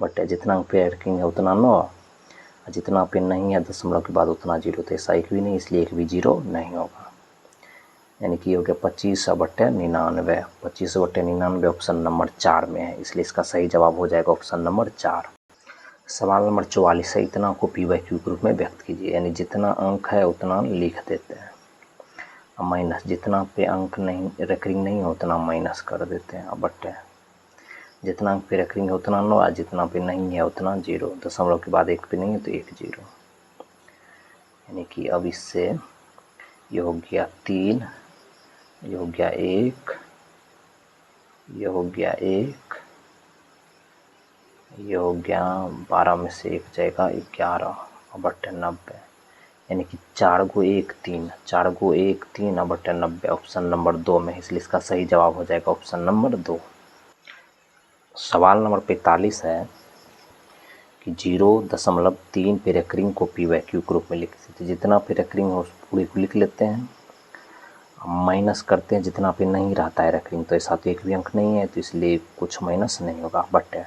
बट जितना अंक पे रेकरिंग है उतना 9 और जितना पे नहीं है दशमलव के बाद उतना 0, तो ऐसा 1 भी नहीं इसलिए 1 भी 0 नहीं होगा, यानी कि हो गया 25 बटे 99, 25 बटे 99 ऑप्शन नंबर 4 में है, इसलिए इसका सही जवाब हो जाएगा ऑप्शन नंबर 4। सवाल नंबर 44 है, इतना को पी वाई क्यू के रूप में व्यक्त कीजिए, यानी जितना अंक है उतना लिख देते हैं, अब माइनस जितना पे अंक नहीं रेकरिंग नहीं है उतना माइनस कर देते हैं, अब बटे जितना अंक पे रेकरिंग है उतना 9 और जितना पे नहीं है उतना 0, दशमलव के बाद 1 पे नहीं है तो 1 0, यानी कि अब इससे ये हो गया 3, ये हो गया 1, ये हो गया 1, ये हो गया 12 में से 1 जाएगा 11 बटे 90, यानी कि 4 गो 1 3, 4 गो 1 3 बटे 90 ऑप्शन नंबर 2 में, इसलिए इसका सही जवाब हो जाएगा ऑप्शन नंबर 2। सवाल नंबर 45 है कि 0.3 पे रेकरिंग को पी वाई क्यू के रूप में लिख सकते, जितना पे रेकरिंग हो उस पूरी को लिख लेते हैं, माइनस करते हैं जितना पे नहीं रहता है रेकरिंग, तो ऐसा तो एक भी अंक नहीं है तो इसलिए कुछ माइनस नहीं होगा, बट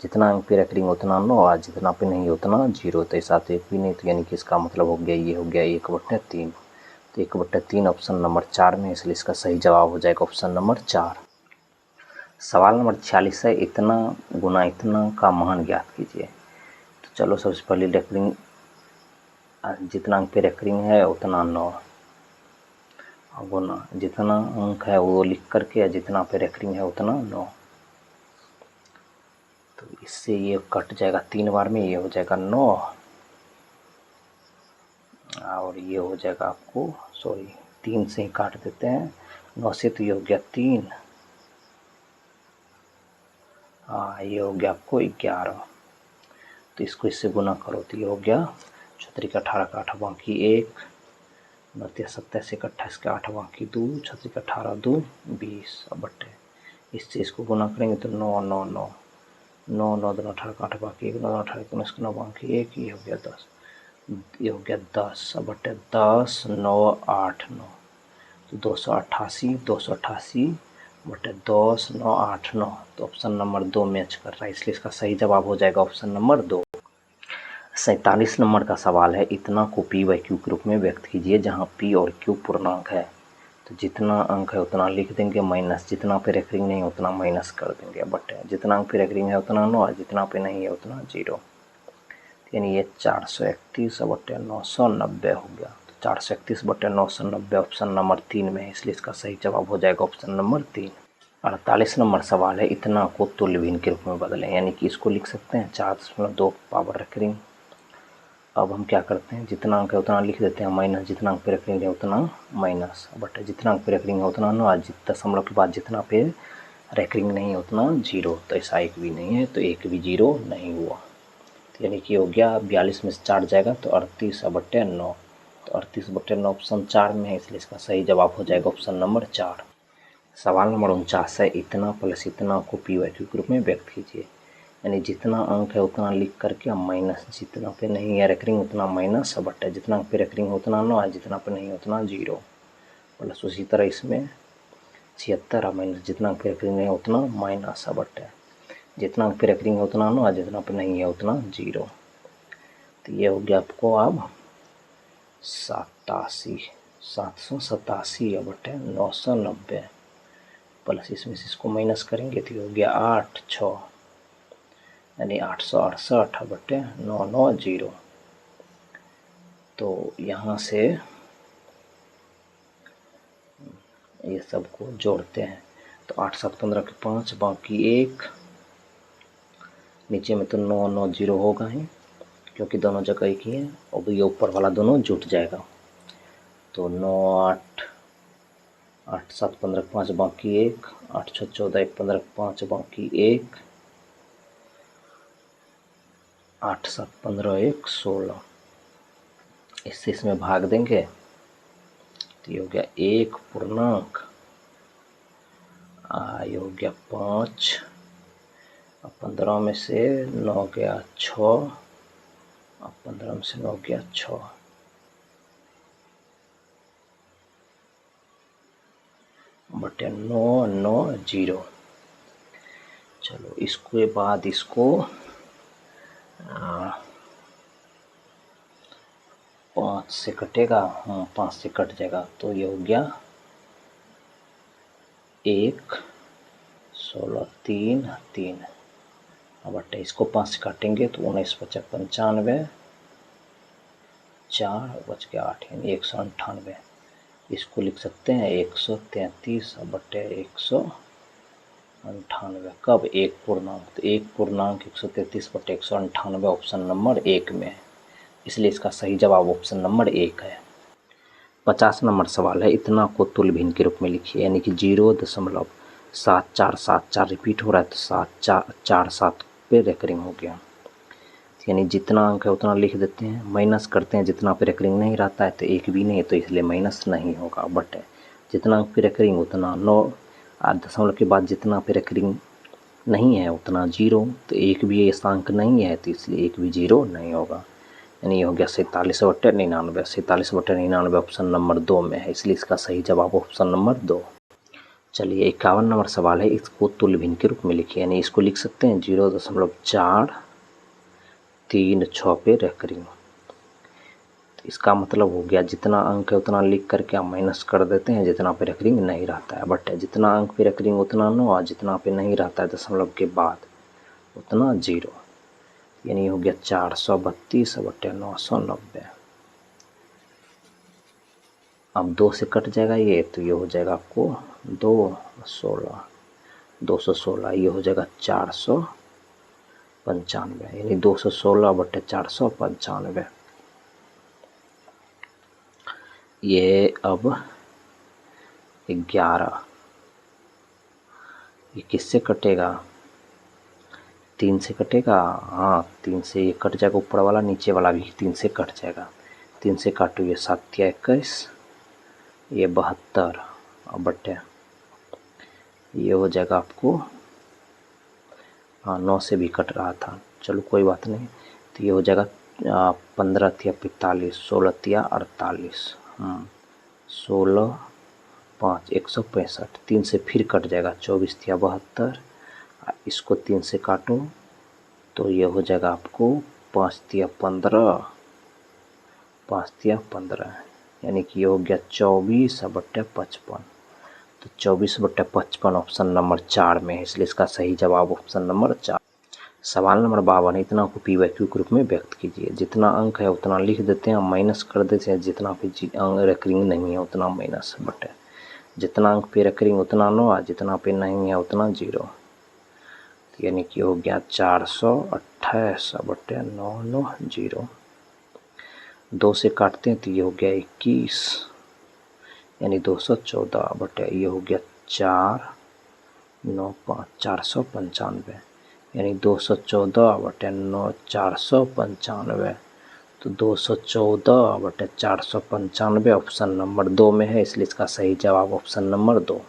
जितना अंक पे रेकरिंग उतना 9 और जितना पे नहीं उतना 0, तो ऐसा तो एक भी नहीं, तो यानी कि इसका मतलब हो गया ये हो गया 1/3, तो 1/3 ऑप्शन नंबर 4 में, इसलिए इसका सही जवाब हो जाएगा ऑप्शन नंबर 4। सवाल नंबर 46 है इतना गुना इतना का मान ज्ञात कीजिए। तो चलो सबसे पहले रेकरिंग, जितना अंक पे रेकरिंग है उतना 9 गुना जितना अंक है वो लिख करके, जितना पे रेकरिंग है उतना 9, तो इससे ये कट जाएगा 3 बार में, ये हो जाएगा 9 और ये हो जाएगा आपको, सॉरी 3 से ही काट देते हैं, 9 से तो ये हो गया 3, हाँ ये हो गया आपको 11, तो इसको इससे गुना करो तो ये हो गया 6 का 18 का 8 बाकी 1, 9 27 का 28 का 8 बाकी 2, 6 का 18 2 20 बटे, इससे इसको गुना करेंगे तो 9 9 9 9 9 2 18 का 8 बाकी 1, 9 18 19 का 9 बाकी 1, ये हो गया 10, ये हो गया 10 बटे 10 9 8 9, तो 288 बटे 10 9 8 9, तो ऑप्शन नंबर 2 मैच कर रहा है, इसलिए इसका सही जवाब हो जाएगा ऑप्शन नंबर 2। 47 नंबर का सवाल है इतना को पी वाई क्यू के रूप में व्यक्त कीजिए, जहां पी और क्यू पूर्णांक है, तो जितना अंक है उतना लिख देंगे माइनस जितना पे रेकरिंग नहीं उतना माइनस कर देंगे, बट जितना अंक पे रेकरिंग है उतना 9 और जितना पे नहीं है उतना 0, यानी ये 431 बटे 990 हो गया, तो 431 बटे 990 ऑप्शन नंबर 3 में है, इसलिए इसका सही जवाब हो जाएगा ऑप्शन नंबर 3। 48 नंबर सवाल है इतना को तुल्य भिन्न के रूप में बदलें, यानी कि इसको लिख सकते हैं 4.2 पावर रेकरिंग। अब हम क्या करते हैं, जितना अंक है उतना लिख देते हैं माइनस जितना अंक पे रेकरिंग है उतना माइनस, बट जितना अंक पे रेकरिंग है उतना 9, दशमलव के बाद जितना पे रेकरिंग नहीं है उतना 0, तो ऐसा एक भी नहीं है, तो एक भी 0 नहीं हुआ, तो यानी कि हो गया 42 में से 4 जाएगा तो 38 बटे 9, तो 38 बटे 9 ऑप्शन 4 में है, इसलिए इसका सही जवाब हो जाएगा ऑप्शन नंबर 4। सवाल नंबर 49 है इतना प्लस इतना को पी वाई क्यू के रूप में व्यक्त कीजिए, यानी जितना अंक है उतना लिख करके माइनस जितना पे नहीं है रेकरिंग उतना माइनस बटे जितना अंक पे रेकरिंग उतना 9 है, जितना पे नहीं उतना 0, प्लस उसी तरह इसमें 76 और माइनस जितना अंक पे रेकरिंग है उतना माइनस बटे जितना अंक पे रेकरिंग है उतना 9 है, जितना पे नहीं है उतना 0, तो ये हो गया आपको अब 787 बटे 990, प्लस इसमें से इसको माइनस करेंगे तो ये हो गया 8 6, यानी 868 बटे 990, तो यहाँ से ये सबको जोड़ते हैं तो 8 7 15 के 5 बाकी 1, नीचे में तो 990 होगा ही क्योंकि दोनों जगह एक ही है, और ये ऊपर वाला दोनों जुट जाएगा, तो 9 8 8 7 15 के 5 बाकी 1, 8 6 14 1 15 के 5 बाकी 1, 8 7 15 1 16, इससे इसमें भाग देंगे तो ये हो गया 1 पूर्णांक, ये हो गया 5, अब 15 में से 9 गया 6, अब 15 में से 9 गया 6, बटे 990, चलो इसके बाद इसको 5 से कटेगा, हाँ 5 से कट जाएगा, तो ये हो गया 1 16 3 3, अब बटे इसको 5 से काटेंगे तो 19 5 95, 4 बच गया 8, यानी 198, इसको लिख सकते हैं 133 बटे 198, कब एक पूर्णांक, तो एक पूर्णांक 133 बटे 198 ऑप्शन नंबर 1 में है, इसलिए इसका सही जवाब ऑप्शन नंबर 1 है। 50 नंबर सवाल है इतना को तुल्य भिन्न के रूप में लिखिए, यानी कि 0.7474 रिपीट हो रहा है तो 7 4 7 पे रेकरिंग हो गया। यानी जितना अंक है उतना लिख देते हैं, माइनस करते हैं जितना पे रेकरिंग नहीं रहता है तो एक भी नहीं है तो इसलिए माइनस नहीं होगा। बट जितना अंक पे रेकरिंग उतना 9 दशमलव के बाद जितना पे रेकरिंग नहीं है उतना 0, तो एक भी ऐसा अंक नहीं है तो इसलिए एक भी 0 नहीं होगा। यानी ये हो गया 47/99। 47/99 ऑप्शन नंबर 2 में है, इसलिए इसका सही जवाब ऑप्शन नंबर 2। चलिए 51 नंबर सवाल है, इसको तुल्य भिन्न के रूप में लिखिए। यानी इसको लिख सकते हैं 0.436 पे रेकरिंग। तो इसका मतलब हो गया जितना अंक है उतना लिख करके आप माइनस कर देते हैं जितना पे रेकरिंग नहीं रहता है। बट जितना अंक पे रेकरिंग उतना 9 और जितना पे नहीं रहता है दशमलव के बाद उतना 0। यानी हो गया 432/990। अब 2 से कट जाएगा ये, तो ये हो जाएगा आपको 216 ये हो जाएगा 495। यानी 216/495। ये अब 11 ये किससे कटेगा? 3 से कटेगा। हाँ 3 से ये कट जाएगा, ऊपर वाला नीचे वाला भी 3 से कट जाएगा। 3 से काटो, ये 7 या 21, ये 72 और बटे ये हो जाएगा आपको, हाँ 9 से भी कट रहा था, चलो कोई बात नहीं। तो ये हो जाएगा 15 या 45, 16 या 48, 16 5 165। 3 से फिर कट जाएगा, 24 या 72। इसको 3 से काटो तो ये हो जाएगा आपको 5 या 15, 5 या 15। यानी कि ये हो गया 24/55। तो 24/55 ऑप्शन नंबर 4 में है, इसलिए इसका सही जवाब ऑप्शन नंबर 4। सवाल नंबर 52, इतना को पी वाई क्यू के रूप में व्यक्त कीजिए। जितना अंक है उतना लिख देते हैं, माइनस कर देते हैं जितना पे अंक रेकरिंग नहीं है उतना माइनस। बट जितना अंक पे रेकरिंग उतना 9 और जितना पे नहीं है उतना 0। यानी कि हो गया 428/990। 2 से काटते हैं तो ये हो गया 21, यानी 214 बटे ये हो गया 495। यानी 214/9 तो 214/495 ऑप्शन नंबर 2 में है, इसलिए इसका सही जवाब ऑप्शन नंबर 2।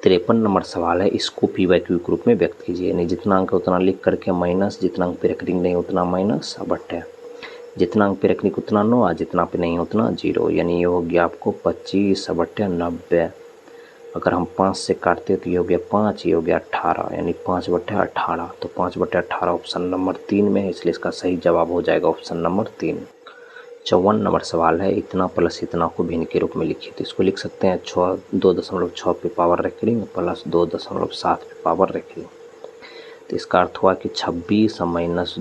53 नंबर सवाल है, इसको पी वाई क्यू के रूप में व्यक्त कीजिए। यानी जितना अंक उतना लिख करके माइनस, जितना अंक पे रेकरिंग नहीं उतना माइनस, बट जितना अंक पे रेकरिंग उतना 9 और जितना पे नहीं उतना 0। यानी ये हो गया आपको 25/90। अगर हम 5 से काटते तो ये हो गया 5, ये हो गया 18, यानी 5/18। तो 5/18 ऑप्शन नंबर 3 में है, इसलिए इसका सही जवाब हो जाएगा ऑप्शन नंबर 3। 54 नंबर सवाल है, इतना प्लस इतना को भिन्न के रूप में लिखिए। तो इसको लिख सकते हैं 2.6 पे पावर रेकरिंग प्लस 2.7 पे पावर रेकरिंग। तो इसका अर्थ हुआ कि 26 -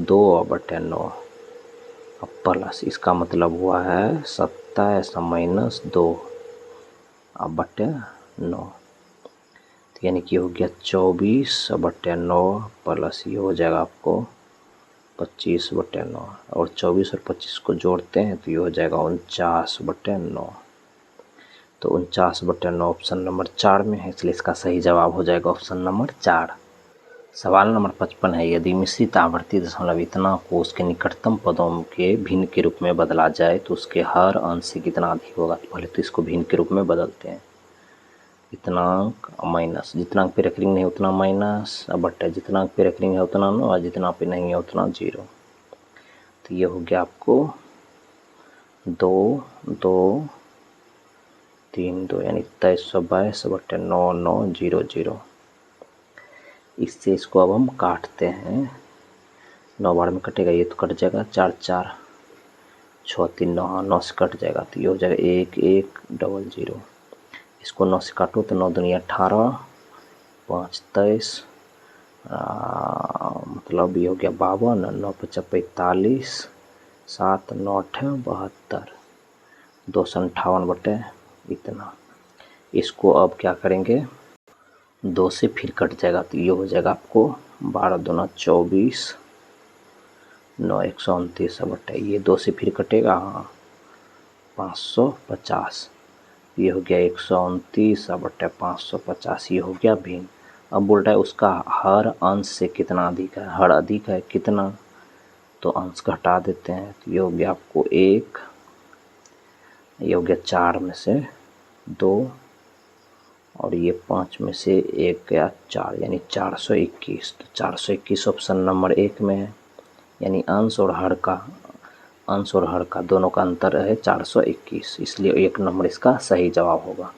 2/9 प्लस, इसका मतलब हुआ है 27 - 2/9। तो यानी कि हो गया 24/9 प्लस ये हो जाएगा आपको 25/9, और 24 और 25 को जोड़ते हैं तो ये हो जाएगा 49/9। तो 49/9 ऑप्शन नंबर 4 में है, इसलिए इसका सही जवाब हो जाएगा ऑप्शन नंबर 4। सवाल नंबर 55 है, यदि मिश्रित आवर्ती दशमलव इतना को उसके निकटतम पदों के भिन्न के रूप में बदला जाए तो उसके हर अंश से कितना अधिक होगा। तो पहले तो इसको भिन्न के रूप में बदलते हैं। इतना अंक माइनस, जितना अंक पे रेकरिंग नहीं उतना माइनस, बट जितना अंक पे रेकरिंग है उतना 9 और जितना पे नहीं है उतना 0। तो ये हो गया आपको 2 2 3 2, यानी 2322/9900। इससे इसको अब हम काटते हैं, 9 बार में कटेगा, ये तो कट जाएगा, 4 4 6 3 9, 9 से कट जाएगा तो ये हो जाएगा 1 1 0 0। इसको 9 से काटो तो 9 दूनी 18, 5 23, मतलब ये हो गया 52, 9 5 45, 7 9 8 72, 258 बटे इतना। इसको अब क्या करेंगे, 2 से फिर कट जाएगा तो ये हो जाएगा आपको 12 दूना 24, 9 129 बटे ये 2 से फिर कटेगा, हाँ 550। ये हो गया 129/550, ये हो गया भिन्न। अब बोल रहा है उसका हर अंश से कितना अधिक है, हर अधिक है कितना, तो अंश का हटा देते हैं, तो ये हो गया आपको 1, ये हो गया 4 में से 2 और ये 5 में से 1 गया 4, यानी 421। तो 421 ऑप्शन नंबर 1 में है, यानी अंश और हर का दोनों का अंतर है 421, इसलिए 1 नंबर इसका सही जवाब होगा।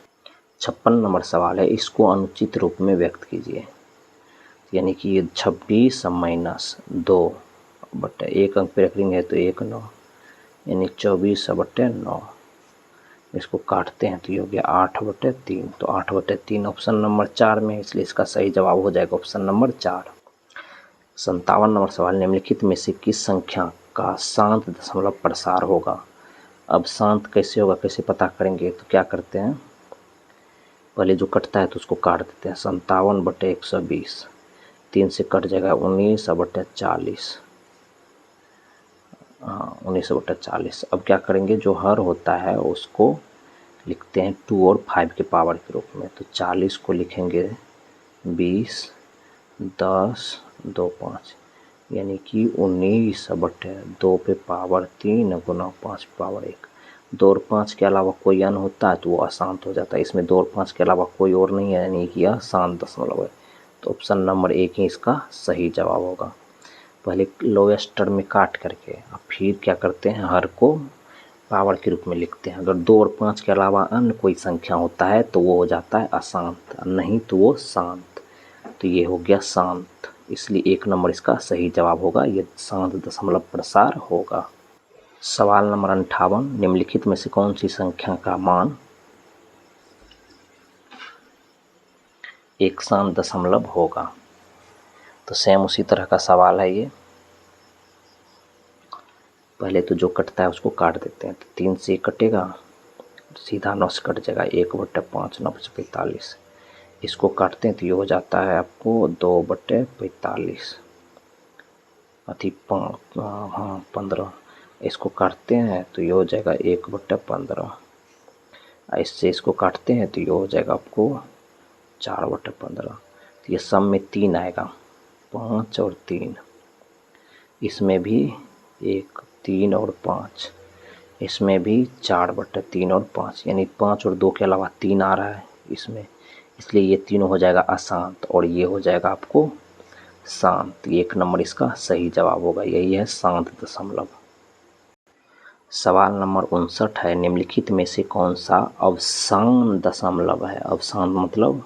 56 नंबर सवाल है, इसको अनुचित रूप में व्यक्त कीजिए। यानी कि ये 26 माइनस 2 बटे 1 अंक पे रखेंगे तो 1 9, यानी 24 बटे 9। इसको काटते हैं तो ये हो गया 8 बटे 3, तो 8 बटे 3 ऑप्शन नंबर 4 में, इसलिए इसका सही जवाब हो जाएगा ऑप्शन नंबर 4। 57 नंबर सवाल, निम्नलिखित में से किस संख्या का शांत दशमलव प्रसार होगा। अब शांत कैसे होगा, कैसे पता करेंगे, तो क्या करते हैं, पहले जो कटता है तो उसको काट देते हैं। 57 बटे 120, 3 से कट जाएगा 19 बटे 40, हाँ 19 बटे 40। अब क्या करेंगे, जो हर होता है उसको लिखते हैं 2 और 5 के पावर के रूप में, तो 40 को लिखेंगे 20 10 2 5, यानी कि 19 बटे 2 पे पावर 3 गुना 5 पावर 1। 2 और 5 के अलावा कोई अन्य होता है तो वो अशांत हो जाता है, इसमें 2 और 5 के अलावा कोई और नहीं है, यानी कि यह शांत दशमलव है, तो ऑप्शन नंबर 1 ही इसका सही जवाब होगा। पहले लोएस्ट टर्म में काट करके अब फिर क्या करते हैं, हर को पावर के रूप में लिखते हैं। अगर 2 और 5 के अलावा अन्य कोई संख्या होता है तो वो हो जाता है अशांत, नहीं तो वो शांत, तो ये हो गया शांत, इसलिए 1 नंबर इसका सही जवाब होगा, ये शांत दशमलव प्रसार होगा। सवाल नंबर 58, निम्नलिखित में से कौन सी संख्या का मान एक शांत दशमलव होगा। तो सेम उसी तरह का सवाल है ये, पहले तो जो कटता है उसको काट देते हैं, तो 3 से कटेगा सीधा 9 से कट जाएगा, 1 बटे 5 9 बटे 45। इसको काटते हैं तो ये हो जाता है आपको 2 बटे 45, अति 15। इसको काटते हैं तो ये हो जाएगा 1 बटे 15, इससे इसको काटते हैं तो ये हो जाएगा आपको 4 बटे 15। तो ये सम में 3 आएगा, 5 और 3, इसमें भी 1 3 और 5, इसमें भी 4 बटे 3 और 5, यानी 5 और 2 के अलावा 3 आ रहा है इसमें, इसलिए ये तीनों हो जाएगा अशांत और ये हो जाएगा आपको शांत। 1 नंबर इसका सही जवाब होगा, यही है शांत दशमलव। सवाल नंबर 59 है, निम्नलिखित में से कौन सा अवसान दशमलव है। अवसान मतलब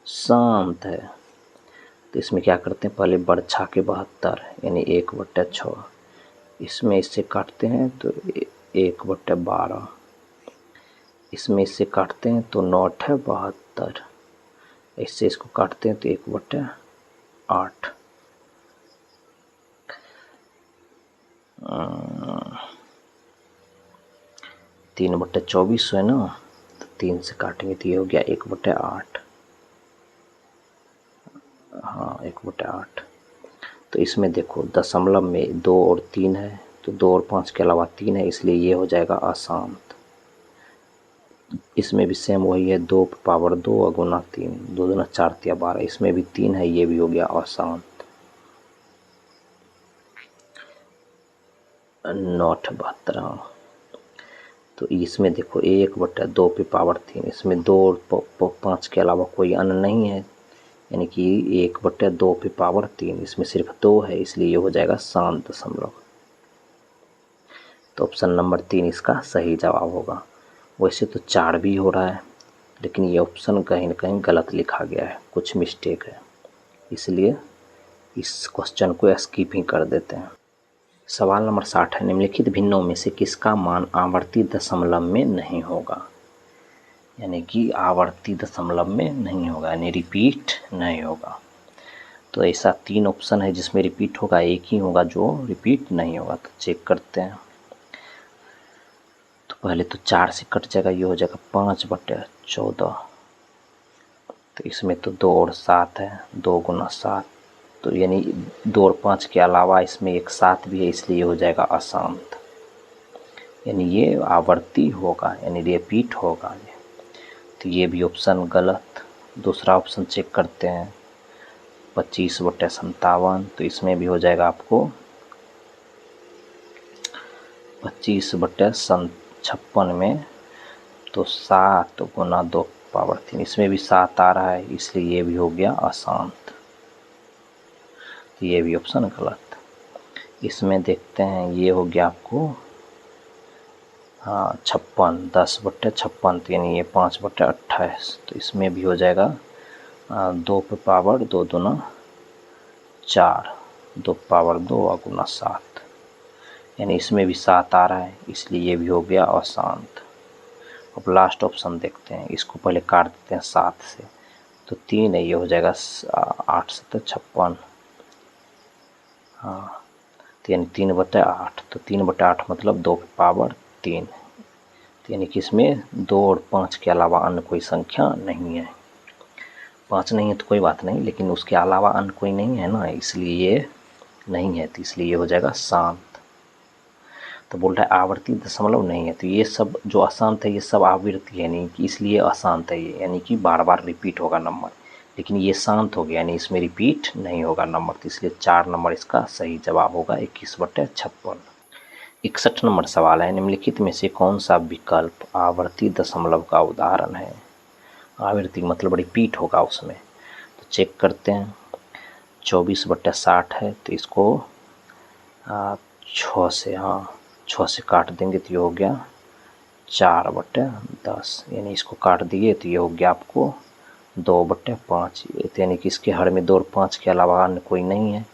शांत है, तो इसमें क्या करते हैं, पहले बरछा के 72 यानी 1 बटे 6, इसमें इससे काटते हैं तो 1 बटे 12, इसमें इससे काटते हैं तो 9 है 72, इससे इसको काटते हैं तो 1 बटे 8, 3 बटे 24 है ना, तो 3 से काटेंगे तो ये हो गया 1 बटे 8, हाँ 1 बटे 8। तो इसमें देखो दशमलव में 2 और 3 है, तो 2 और 5 के अलावा 3 है, इसलिए ये हो जाएगा अशांत। इसमें भी सेम वही है, 2 पावर 2 गुना 3, 2 दूना 4 तिया 12, इसमें भी 3 है, ये भी हो गया अशांत। 9 72, तो इसमें देखो 1 बटे 2 पे पावर 3, इसमें 2 और 5 के अलावा कोई अन्य नहीं है, यानी कि 1 बटे 2 पे पावर 3, इसमें सिर्फ 2 है, इसलिए ये हो जाएगा शांत दशमलव। तो ऑप्शन नंबर 3 इसका सही जवाब होगा। वैसे तो 4 भी हो रहा है, लेकिन ये ऑप्शन कहीं ना कहीं गलत लिखा गया है, कुछ मिस्टेक है, इसलिए इस क्वेश्चन को स्किप ही कर देते हैं। सवाल नंबर 60 है, निम्नलिखित भिन्नों में से किसका मान आवर्ती दशमलव में नहीं होगा। यानी कि आवर्ती दशमलव में नहीं होगा, यानी रिपीट नहीं होगा। तो ऐसा 3 ऑप्शन है जिसमें रिपीट होगा, एक ही होगा जो रिपीट नहीं होगा, तो चेक करते हैं। तो पहले तो 4 से कट जाएगा, ये हो जाएगा 5 बटे 14, तो इसमें तो 2 और 7 है, 2 गुना 7, तो यानी 2 और 5 के अलावा इसमें एक 7 भी है, इसलिए हो जाएगा अशांत, यानी ये आवर्ती होगा, यानी रिपीट होगा। तो ये भी ऑप्शन गलत, दूसरा ऑप्शन चेक करते हैं 25/57, तो इसमें भी हो जाएगा आपको 25/56 में तो 7 गुना 2 पावर 3, इसमें भी 7 आ रहा है, इसलिए ये भी हो गया अशांत। तो ये भी ऑप्शन गलत। इसमें देखते हैं, ये हो गया आपको 56, 10/56, यानी ये 5/28, तो इसमें भी हो जाएगा 2 पे पावर 2 दूना 4, 2 पावर 2 और गुना 7, यानी इसमें भी 7 आ रहा है, इसलिए ये भी हो गया अशांत। अब लास्ट ऑप्शन देखते हैं, इसको पहले काट देते हैं 7 से, तो 3 है, ये हो जाएगा 8×7=56, हाँ, तो यानी 3/8, तो 3/8 मतलब 2 पे पावर 3, तो यानी कि इसमें 2 और 5 के अलावा अन्य कोई संख्या नहीं है। 5 नहीं है तो कोई बात नहीं, लेकिन उसके अलावा अन्य कोई नहीं है ना, इसलिए ये नहीं है, तो इसलिए ये हो जाएगा शांत। तो बोल रहा है आवर्ती दशमलव नहीं है, तो ये सब जो अशांत है ये सब आवृत्ति है, नहीं कि इसलिए अशांत है ये, यानी कि बार बार रिपीट होगा नंबर, लेकिन ये शांत हो गया, यानी इसमें रिपीट नहीं होगा नंबर, तो इसलिए 4 नंबर इसका सही जवाब होगा 21/56। 61 नंबर सवाल है, निम्नलिखित में से कौन सा विकल्प आवर्ती दशमलव का उदाहरण है? आवृत्ति मतलब रिपीट होगा उसमें, तो चेक करते हैं। 24/60 है, तो इसको 6 से, 6 से काट देंगे तो ये हो गया 4/10, यानी इसको काट दिए तो ये हो गया आपको 2/5, यानी कि इसके हर में 2 और 5 के अलावा अन्य कोई नहीं है,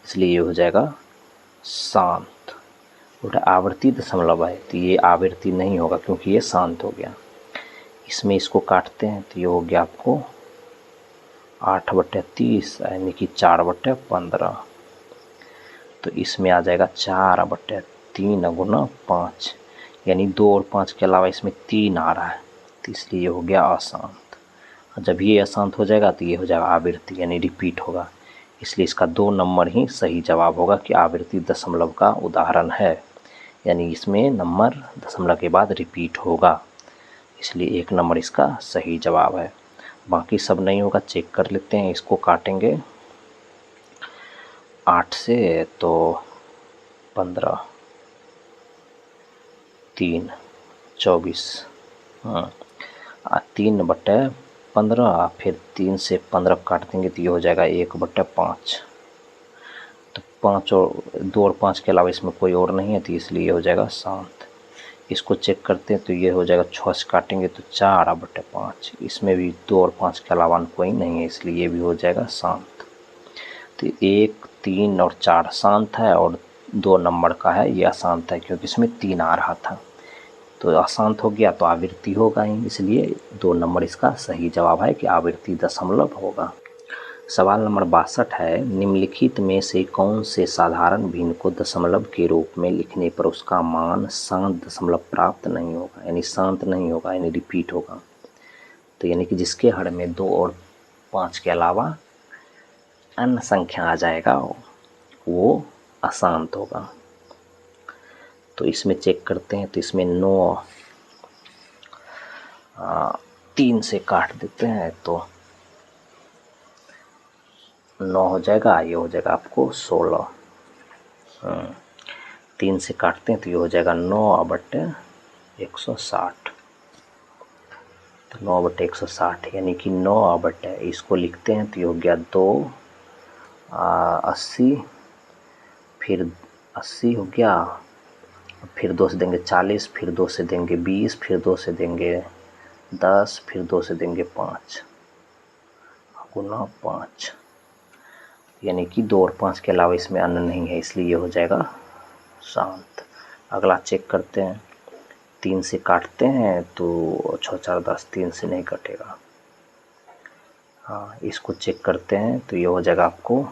इसलिए ये हो जाएगा शांत। आवर्ती दशमलव है, तो ये आवृत्ति नहीं होगा क्योंकि ये शांत हो गया। इसमें इसको काटते हैं तो ये हो गया आपको 8/30, यानी कि 4/15, तो इसमें आ जाएगा 4/3 गुना 5, यानी 2 और 5 के अलावा इसमें 3 आ रहा है, तो इसलिए ये हो गया अशांत। जब ये अशांत हो जाएगा तो ये हो जाएगा आवृत्ति, यानी रिपीट होगा, इसलिए इसका 2 नंबर ही सही जवाब होगा कि आवृत्ति दशमलव का उदाहरण है, यानी इसमें नंबर दशमलव के बाद रिपीट होगा, इसलिए 1 नंबर इसका सही जवाब है। बाकी सब नहीं होगा, चेक कर लेते हैं। इसको काटेंगे 8 से तो 15, 3, 24, 3/15, फिर 3 से 15 काट देंगे तो ये हो जाएगा 1/5, तो 5 और 2 और 5 के अलावा इसमें कोई और नहीं है, तो इसलिए ये हो जाएगा शांत। इसको चेक करते हैं तो ये हो जाएगा 6 से काटेंगे तो 4/5, इसमें भी 2 और 5 के अलावा कोई नहीं है, इसलिए ये भी हो जाएगा शांत। तो 1, 3 और 4 शांत है, और 2 नंबर का है ये अशांत है, क्योंकि इसमें 3 आ रहा था, तो अशांत हो गया तो आवृत्ति होगा ही, इसलिए 2 नंबर इसका सही जवाब है कि आवृत्ति दशमलव होगा। सवाल नंबर 62 है, निम्नलिखित में से कौन से साधारण भिन्न को दशमलव के रूप में लिखने पर उसका मान शांत दशमलव प्राप्त नहीं होगा, यानी शांत नहीं होगा, यानी रिपीट होगा, तो यानी कि जिसके हर में 2 और 5 के अलावा अन्य संख्या आ जाएगा वो अशांत होगा। तो इसमें चेक करते हैं, तो इसमें 9 3 से काट देते हैं तो 9 हो जाएगा, ये हो जाएगा आपको 16, 3 से काटते हैं तो ये हो जाएगा 9/160, तो 9/160, यानी कि 9 इसको लिखते हैं तो ये हो गया 80, फिर 80 हो गया, फिर 2 से देंगे 40, फिर 2 से देंगे 20, फिर 2 से देंगे 10, फिर 2 से देंगे 5 गुना 5, यानी कि 2 और 5 के अलावा इसमें अन्य नहीं है, इसलिए ये हो जाएगा शांत। अगला चेक करते हैं, 3 से काटते हैं तो 6 4 10, 3 से नहीं कटेगा। इसको चेक करते हैं तो ये हो जाएगा आपको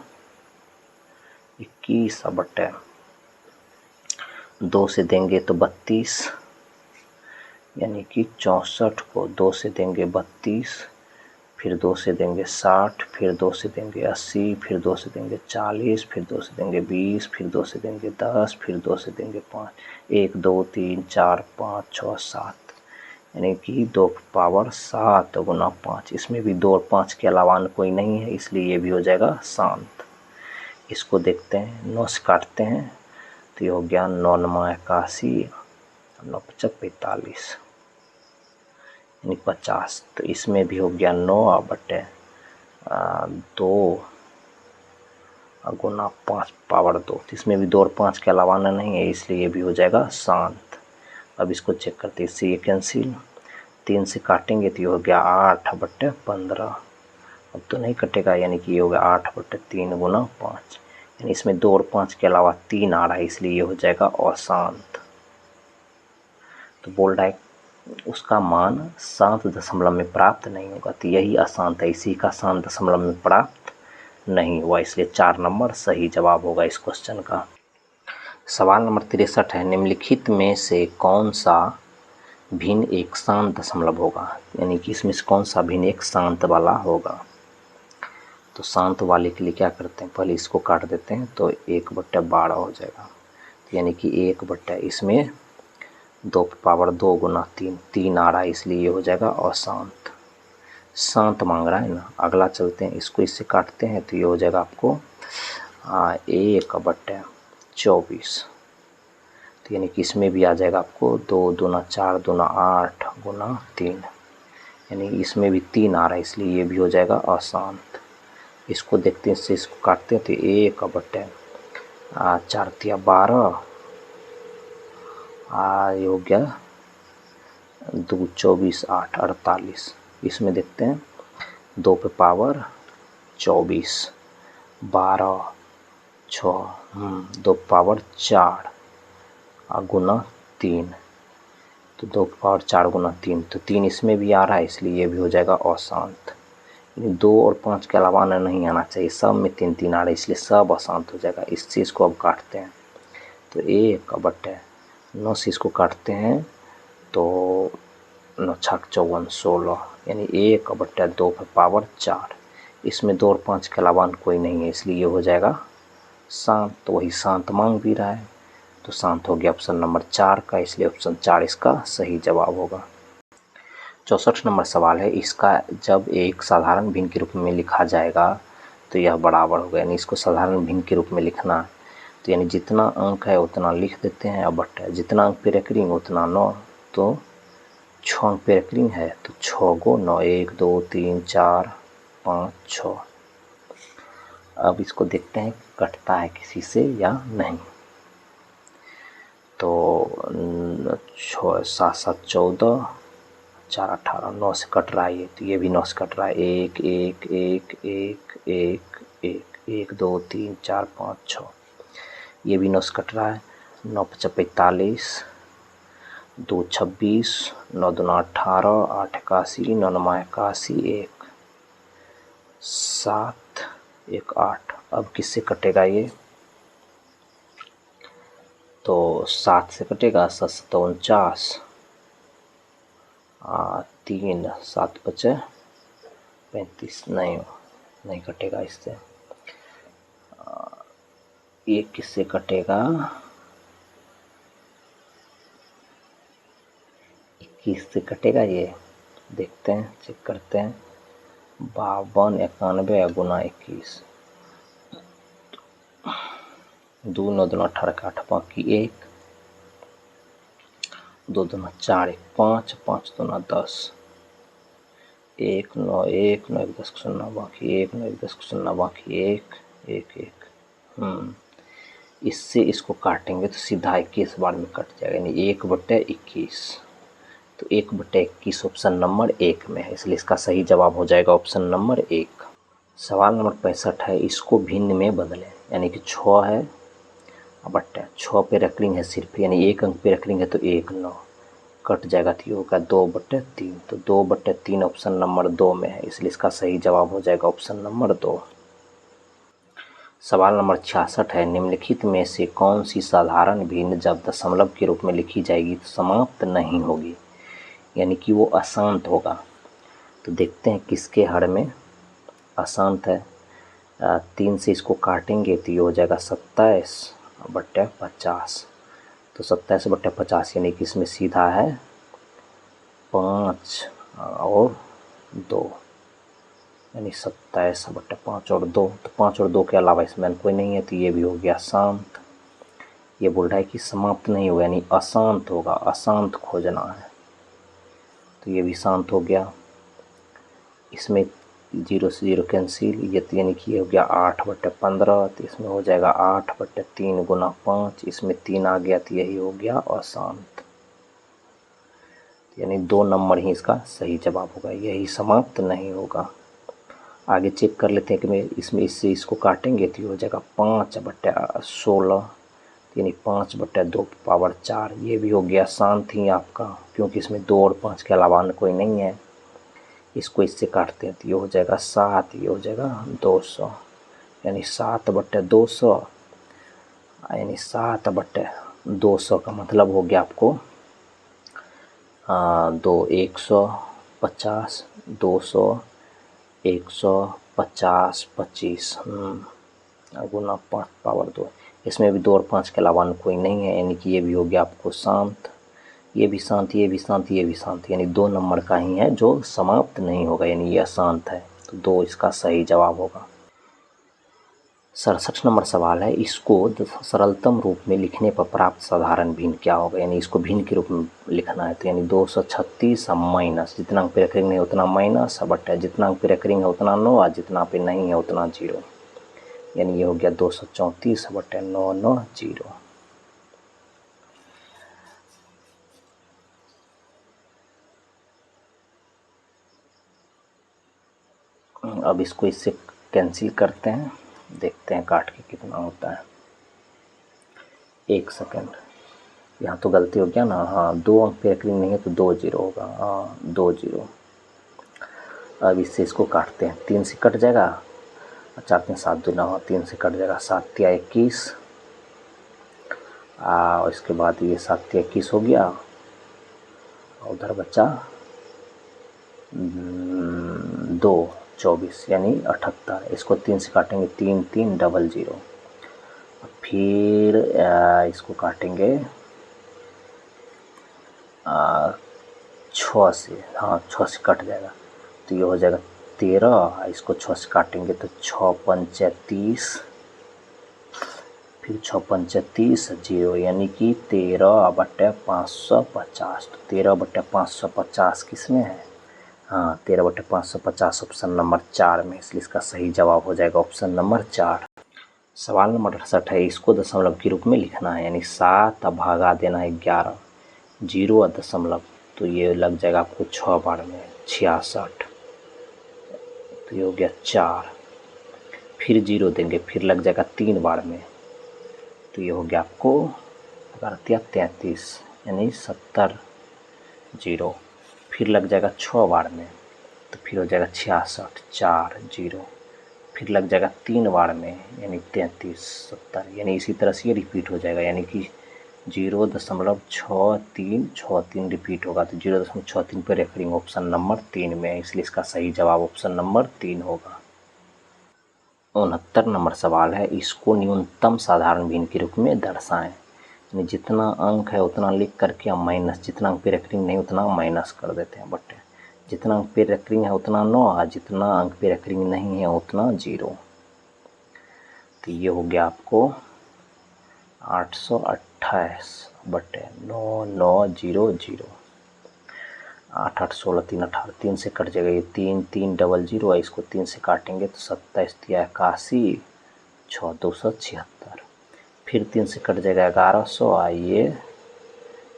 21/2 से देंगे तो 32, यानी कि 64 को 2 से देंगे 32, फिर 2 से देंगे 60, फिर 2 से देंगे 80, फिर 2 से देंगे 40, फिर 2 से देंगे 20, फिर 2 से देंगे 10, फिर 2 से देंगे 5, 1 2 3 4 5 6 7, यानी कि 2 पावर 7 गुना 5। इसमें भी 2 और 5 के अलावा कोई नहीं है, इसलिए ये भी हो जाएगा शांत। इसको देखते हैं, 9 से काटते हैं तो ये हो गया 9 9 81, 9 5 45 यानी 50। तो इसमें भी हो गया 9 बटे 2 गुना 5 पावर 2। तो इसमें भी 2 और 5 के अलावा नहीं है, इसलिए ये भी हो जाएगा शांत। अब इसको चेक करते हैं, इससे ये कैंसिल, 3 से काटेंगे तो ये हो गया 8 बटे 15। अब तो नहीं कटेगा, यानी कि ये हो गया 8 बटे 3 गुना 5, यानी इसमें 2 और 5 के अलावा 3 आ रहा है, इसलिए ये हो जाएगा अशांत। तो बोल रहा है उसका मान शांत दशमलव में प्राप्त नहीं होगा, तो यही अशांत है, इसी का शांत दशमलव में प्राप्त नहीं हुआ, इसलिए 4 नंबर सही जवाब होगा इस क्वेश्चन का। सवाल नंबर 63 है, निम्नलिखित में से कौन सा भिन्न एक शांत दशमलव होगा, यानी कि इसमें से कौन सा भिन्न एक शांत वाला होगा। तो शांत वाले के लिए क्या करते हैं, पहले इसको काट देते हैं तो 1/12 हो जाएगा, तो यानी कि 1/, इसमें 2 पावर 2 गुना 3 आ रहा है, इसलिए ये हो जाएगा अशांत। शांत मांग रहा है ना। अगला चलते हैं, इसको इससे काटते हैं तो ये हो जाएगा आपको 1/24, तो यानी कि इसमें भी आ जाएगा आपको 2 दूना 4 दूना 8 गुना 3, यानी इसमें भी 3 आ रहा है, इसलिए ये भी हो जाएगा अशांत। इसको देखते हैं, इससे इसको काटते हैं तो 1/4 तिया 12, ये हो गया 2 24 8 48। इसमें देखते हैं 2 पे पावर 24, 12 6 2 पावर 4 गुना 3, तो 2 पावर 4 गुना 3, तो 3 इसमें भी आ रहा है, इसलिए ये भी हो जाएगा अशांत। 2 और 5 के अलावा नहीं आना चाहिए, सब में 3 3 आ रहा है, इसलिए सब अशांत हो जाएगा। इस चीज़ को अब काटते हैं तो 1/9 से इसको काटते हैं तो 9 छक 54 16, यानी 1/2 पे पावर 4। इसमें 2 और 5 के अलावा कोई नहीं है, इसलिए ये हो जाएगा शांत। तो वही शांत मांग भी रहा है, तो शांत हो गया ऑप्शन नंबर 4 का, इसलिए ऑप्शन 4 इसका सही जवाब होगा। 64 नंबर सवाल है, इसका जब एक साधारण भिन्न के रूप में लिखा जाएगा तो यह बराबर होगा, यानी इसको साधारण भिन्न के रूप में लिखना है, तो यानी जितना अंक है उतना लिख देते हैं, अब बट जितना अंक पे रेकरिंग उतना 9, तो 6 अंक पे रेकरिंग है तो 6 गो 9, 1 2 3 4 5 6। अब इसको देखते हैं कटता है किसी से या नहीं। तो 6 7 7 14 4 18, 9 से कट रहा है ये, तो ये भी 9 से कट रहा है, 1 1 1 1 1 1 1 2 3 4 5 6, ये भी 9 से कट रहा है, 9 5 45, 2 26, 9 2 18, 8 81, 9 9 81, 1 7 1 8। अब किससे कटेगा ये, तो 7 से कटेगा, 7 7 49, 3 7 5 35, नहीं कटेगा इससे। ये किससे कटेगा, 21 से कटेगा, ये देखते हैं चेक करते हैं, 52 91 गुना 21, 2 9 2 18 का 8 बाकी 1, 2 2 4 1 5 5 2 10, 1 9 1 9 1 10 0 बाकी 1 9 1 10 0 बाकी 1 1 1। इससे इसको काटेंगे तो सीधा 21 बार में कट जाएगा, यानी 1/21, तो 1/21 ऑप्शन नंबर 1 में है, इसलिए इसका सही जवाब हो जाएगा ऑप्शन नंबर 1। सवाल नंबर 65 है, इसको भिन्न में बदलें, यानी कि 6 है बट 6 पे रेकरिंग है सिर्फ, यानी 1 अंक पे रेकरिंग है तो 1 9 कट जाएगा, तो ये होगा 2/3, तो 2/3 ऑप्शन नंबर 2 में है, इसलिए इसका सही जवाब हो जाएगा ऑप्शन नंबर 2। सवाल नंबर 66 है, निम्नलिखित में से कौन सी साधारण भिन्न जब दशमलव के रूप में लिखी जाएगी तो समाप्त नहीं होगी, यानी कि वो अशांत होगा। तो देखते हैं किसके हर में अशांत है। 3 से इसको काटेंगे तो ये हो जाएगा 27/50, तो 27/50 यानी कि इसमें सीधा है 5 और 2 यानी 27/5 और 2। तो 5 और 2 के अलावा इसमें कोई नहीं है, तो ये भी हो गया शांत। ये बोल रहा है कि समाप्त नहीं होगा यानी अशांत होगा, अशांत खोजना है, तो ये भी शांत हो गया। इसमें 0 से 0 कैंसिल, ये यानी कि ये हो गया 8/15, तो इसमें हो जाएगा 8/3 × 5, इसमें 3 आ गया, तो यही हो गया अशांत। यानी 2 नंबर ही इसका सही जवाब होगा, यही समाप्त नहीं होगा। आगे चेक कर लेते हैं कि मैं इसमें इससे इसको काटेंगे तो ये हो जाएगा 5/16, यानी 5/2⁴। ये भी हो गया शांत ही आपका, क्योंकि इसमें 2 और 5 के अलावा अन्य कोई नहीं है। इसको इससे काटते हैं तो ये हो जाएगा 7, ये हो जाएगा 200, यानी 7/200, यानी 7/200 का मतलब हो गया आपको 150, 200, 150, 25 गुना 5/2। इसमें भी 2 और 5 के अलावा कोई नहीं है, यानी कि ये भी हो गया आपको शांत। ये भी शांत, ये भी शांत, ये भी शांत, यानी 2 नंबर का ही है जो समाप्त नहीं होगा, यानी ये अशांत है, तो 2 इसका सही जवाब होगा। 67 नंबर सवाल है, इसको सरलतम रूप में लिखने पर प्राप्त साधारण भिन्न क्या होगा, यानी इसको भिन्न के रूप में लिखना है। तो यानी 236 माइनस जितना अंक पे रेकरिंग नहीं उतना माइनस, बट जितना अंक पे रेकरिंग है उतना 9 और जितना पे नहीं है उतना 0, यानी ये हो गया 234/990। अब इसको इससे कैंसिल करते हैं, देखते हैं काट के कितना होता है। 1 सेकेंड, यहाँ तो गलती हो गया ना, हाँ 2 अंक पे रेकरिंग नहीं है तो 2 0 होगा, हाँ 2 0। अब इससे इसको काटते हैं, 3 से कट जाएगा, 4 3 7 2 9, 3 से कट जाएगा, 7 तिया 21, और इसके बाद ये 7 तिया 21 हो गया, उधर बचा 2 24 यानी 78। इसको 3 से काटेंगे, 3 3 00, फिर इसको काटेंगे 6 से, हाँ 6 से कट जाएगा, तो ये हो जाएगा 13। इसको 6 से काटेंगे तो 6 5 30, फिर 6 5 30 0, यानी कि 13/550। तो 13/550 किस में है, हाँ 13/550 ऑप्शन नंबर 4 में, इसलिए इसका सही जवाब हो जाएगा ऑप्शन नंबर 4। सवाल नंबर 68 है, इसको दशमलव के रूप में लिखना है, यानी 7 अब भागा देना है 11, 0 और दशमलव, तो ये लग जाएगा आपको 6 बार में 66, तो ये हो गया 4, फिर 0 देंगे, फिर लग जाएगा 3 बार में, तो ये हो गया आपको 33, यानी 70 0, फिर लग जाएगा 6 बार में, तो फिर हो जाएगा 66 4 0, फिर लग जाएगा 3 बार में, यानी 33 70, यानी इसी तरह से ये रिपीट हो जाएगा, यानी कि 0.6363 रिपीट होगा, तो 0.63 पर रेफरिंग ऑप्शन नंबर 3 में है, इसलिए इसका सही जवाब ऑप्शन नंबर 3 होगा। 69 नंबर सवाल है, इसको न्यूनतम साधारण भिन्न के रूप में दर्शाएं, यानी जितना अंक है उतना लिख करके हम माइनस, जितना अंक पे रेकरिंग नहीं उतना माइनस कर देते हैं, बट जितना अंक पे रेकरिंग है उतना 9 और जितना अंक पे रेकरिंग नहीं है उतना 0, तो ये हो गया आपको 828/9900। 8 8 16 3 18, 3 से कट जाएगा, ये 3 3 00 है, इसको 3 से काटेंगे तो 27 तिया 81, 6 276, फिर 3 से कट जाएगा 1100, आइए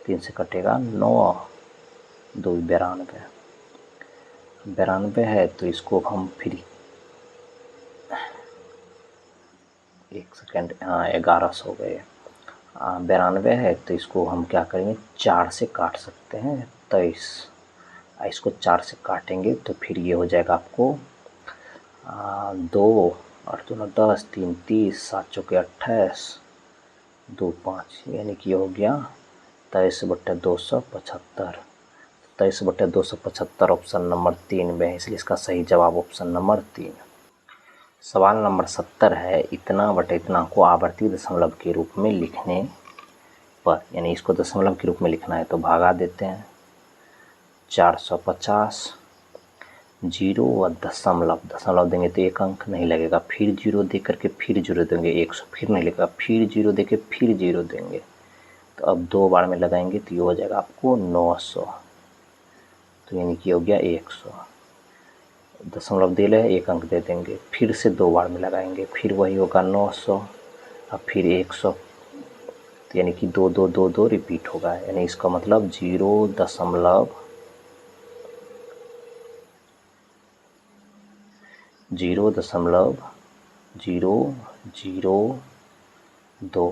3 से कटेगा 9 2 92 है, तो इसको हम फिर 1 सेकेंड, हाँ 1100 हो गए, 92 है, तो इसको हम क्या करेंगे 4 से काट सकते हैं 23, इसको 4 से काटेंगे तो फिर ये हो जाएगा आपको 2 और 2 10 3 30 7 चौके 28 2 5, यानी कि ये हो गया 23/275, 23/275 ऑप्शन नंबर 3 में है, इसलिए इसका सही जवाब ऑप्शन नंबर 3। सवाल नंबर 70 है, इतना बटे इतना को आवर्ती दशमलव के रूप में लिखने पर, यानी इसको दशमलव के रूप में लिखना है तो भागा देते हैं, 450, जीरो और दशमलव, दशमलव देंगे तो एक अंक नहीं लगेगा, फिर जीरो दे करके फिर जीरो देंगे 100, फिर नहीं लगेगा, फिर जीरो दे के फिर जीरो देंगे। तो अब 2 बार में लगाएंगे तो ये हो जाएगा आपको 900, तो यानी कि हो गया 100। दशमलव दे रहे एक अंक दे देंगे, फिर से 2 बार में लगाएंगे, फिर वही होगा 900 और फिर 100, तो यानी कि 2 2 2 2 रिपीट होगा। यानी इसका मतलब 0.002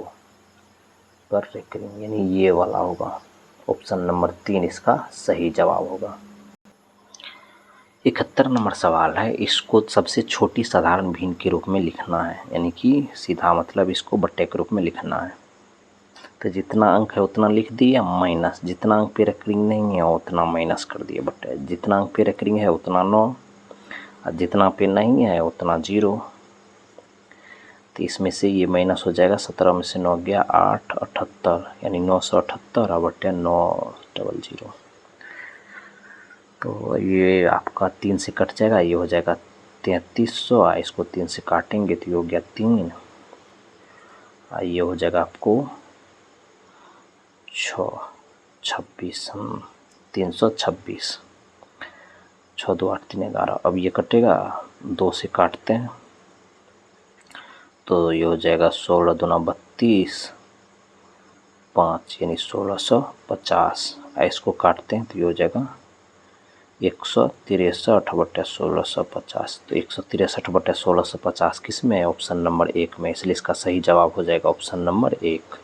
पर रेकरिंग, यानी ये वाला होगा। ऑप्शन नंबर 3 इसका सही जवाब होगा। 71 नंबर सवाल है, इसको सबसे छोटी साधारण भिन्न के रूप में लिखना है, यानी कि सीधा मतलब इसको बट्टे के रूप में लिखना है। तो जितना अंक है उतना लिख दिया माइनस, जितना अंक पे रेकरिंग नहीं है उतना माइनस कर दिया बट्टे, जितना अंक पे रेकरिंग है उतना 9 और जितना पे नहीं है उतना 0। तो इसमें से ये माइनस हो जाएगा, 17 में से 9 गया 8, 78, यानी 978 और बट्टे 900। तो ये आपका 3 से कट जाएगा, ये हो जाएगा 3300, इसको 3 से काटेंगे तो ये हो गया 3, ये हो जाएगा आपको 26, 326, 6 2 8 3 11। अब ये कटेगा, 2 से काटते हैं तो ये हो जाएगा 16 दूना 32, 5 यानी 1650। इसको काटते हैं तो ये हो जाएगा 163 बटे 1650। तो 163 बटे 1650 किस में है? ऑप्शन नंबर 1 में, इसलिए इसका सही जवाब हो जाएगा ऑप्शन नंबर 1।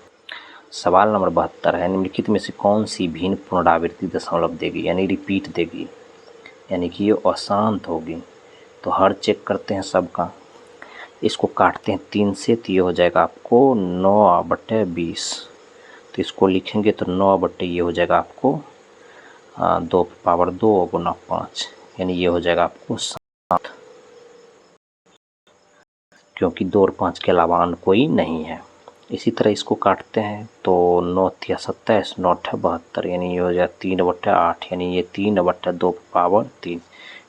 सवाल नंबर 72 है, निम्नलिखित में से कौन सी भिन्न पुनरावृत्ति दशमलव देगी, यानी रिपीट देगी, यानी कि ये अशांत होगी। तो हर चेक करते हैं सबका, इसको काटते हैं 3 से तो ये हो जाएगा आपको 9 बटे 20। तो इसको लिखेंगे तो 9 बटे ये हो जाएगा आपको 2 पावर 2 गुना 5, यानी ये हो जाएगा आपको 7, क्योंकि 2 और 5 के अलावा अन्य कोई नहीं है। इसी तरह इसको काटते हैं तो 9 या 27, 9 72, यानी ये हो जाएगा 3 बटे 8, यानी ये 3 बटे 2 पावर 3।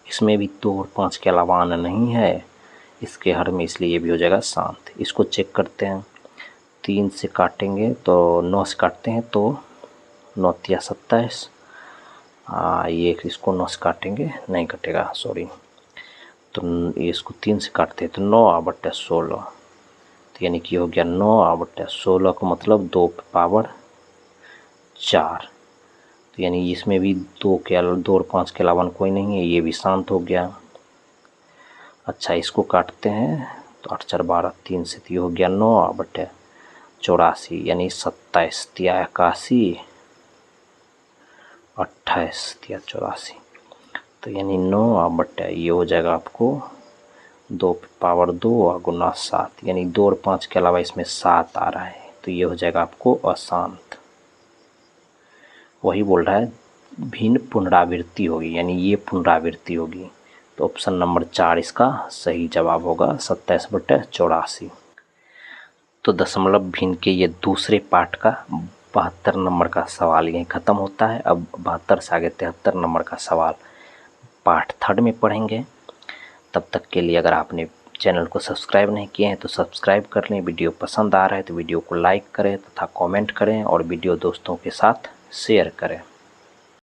इसमें भी 2 और 5 के अलावा अन्य नहीं है इसके हर में, इसलिए ये भी हो जाएगा शांत। इसको चेक करते हैं, 3 से काटेंगे तो 9 से काटते हैं तो 9 या 27, ये इसको 9 से काटेंगे नहीं कटेगा, सॉरी। तो इसको 3 से काटते हैं तो 9 बटे 16, तो यानी कि हो गया 9 बटे 16 का मतलब 2 पावर 4। तो यानी इसमें भी 2 और 5 के अलावा कोई नहीं है, ये भी शांत हो गया। अच्छा, इसको काटते हैं तो 8 4 12, 3 से तो ये हो गया 9 बटे 84, यानी 27 या 81, 28 या 84। तो यानी 9 बटे ये हो जाएगा आपको 2 पावर 2 गुना 7, यानी 2 और 5 के अलावा इसमें 7 आ रहा है, तो ये हो जाएगा आपको अशांत। वही बोल रहा है भिन्न पुनरावृत्ति होगी, यानी ये पुनरावृत्ति होगी। तो ऑप्शन नंबर 4 इसका सही जवाब होगा, 27 बटे 84। तो दशमलव भिन्न के ये दूसरे पार्ट का 72 नंबर का सवाल यहीं ख़त्म होता है। अब 72 से आगे 73 नंबर का सवाल पार्ट 3 में पढ़ेंगे। तब तक के लिए अगर आपने चैनल को सब्सक्राइब नहीं किए हैं तो सब्सक्राइब कर लें। वीडियो पसंद आ रहा है तो वीडियो को लाइक करें तथा कमेंट करें और वीडियो दोस्तों के साथ शेयर करें।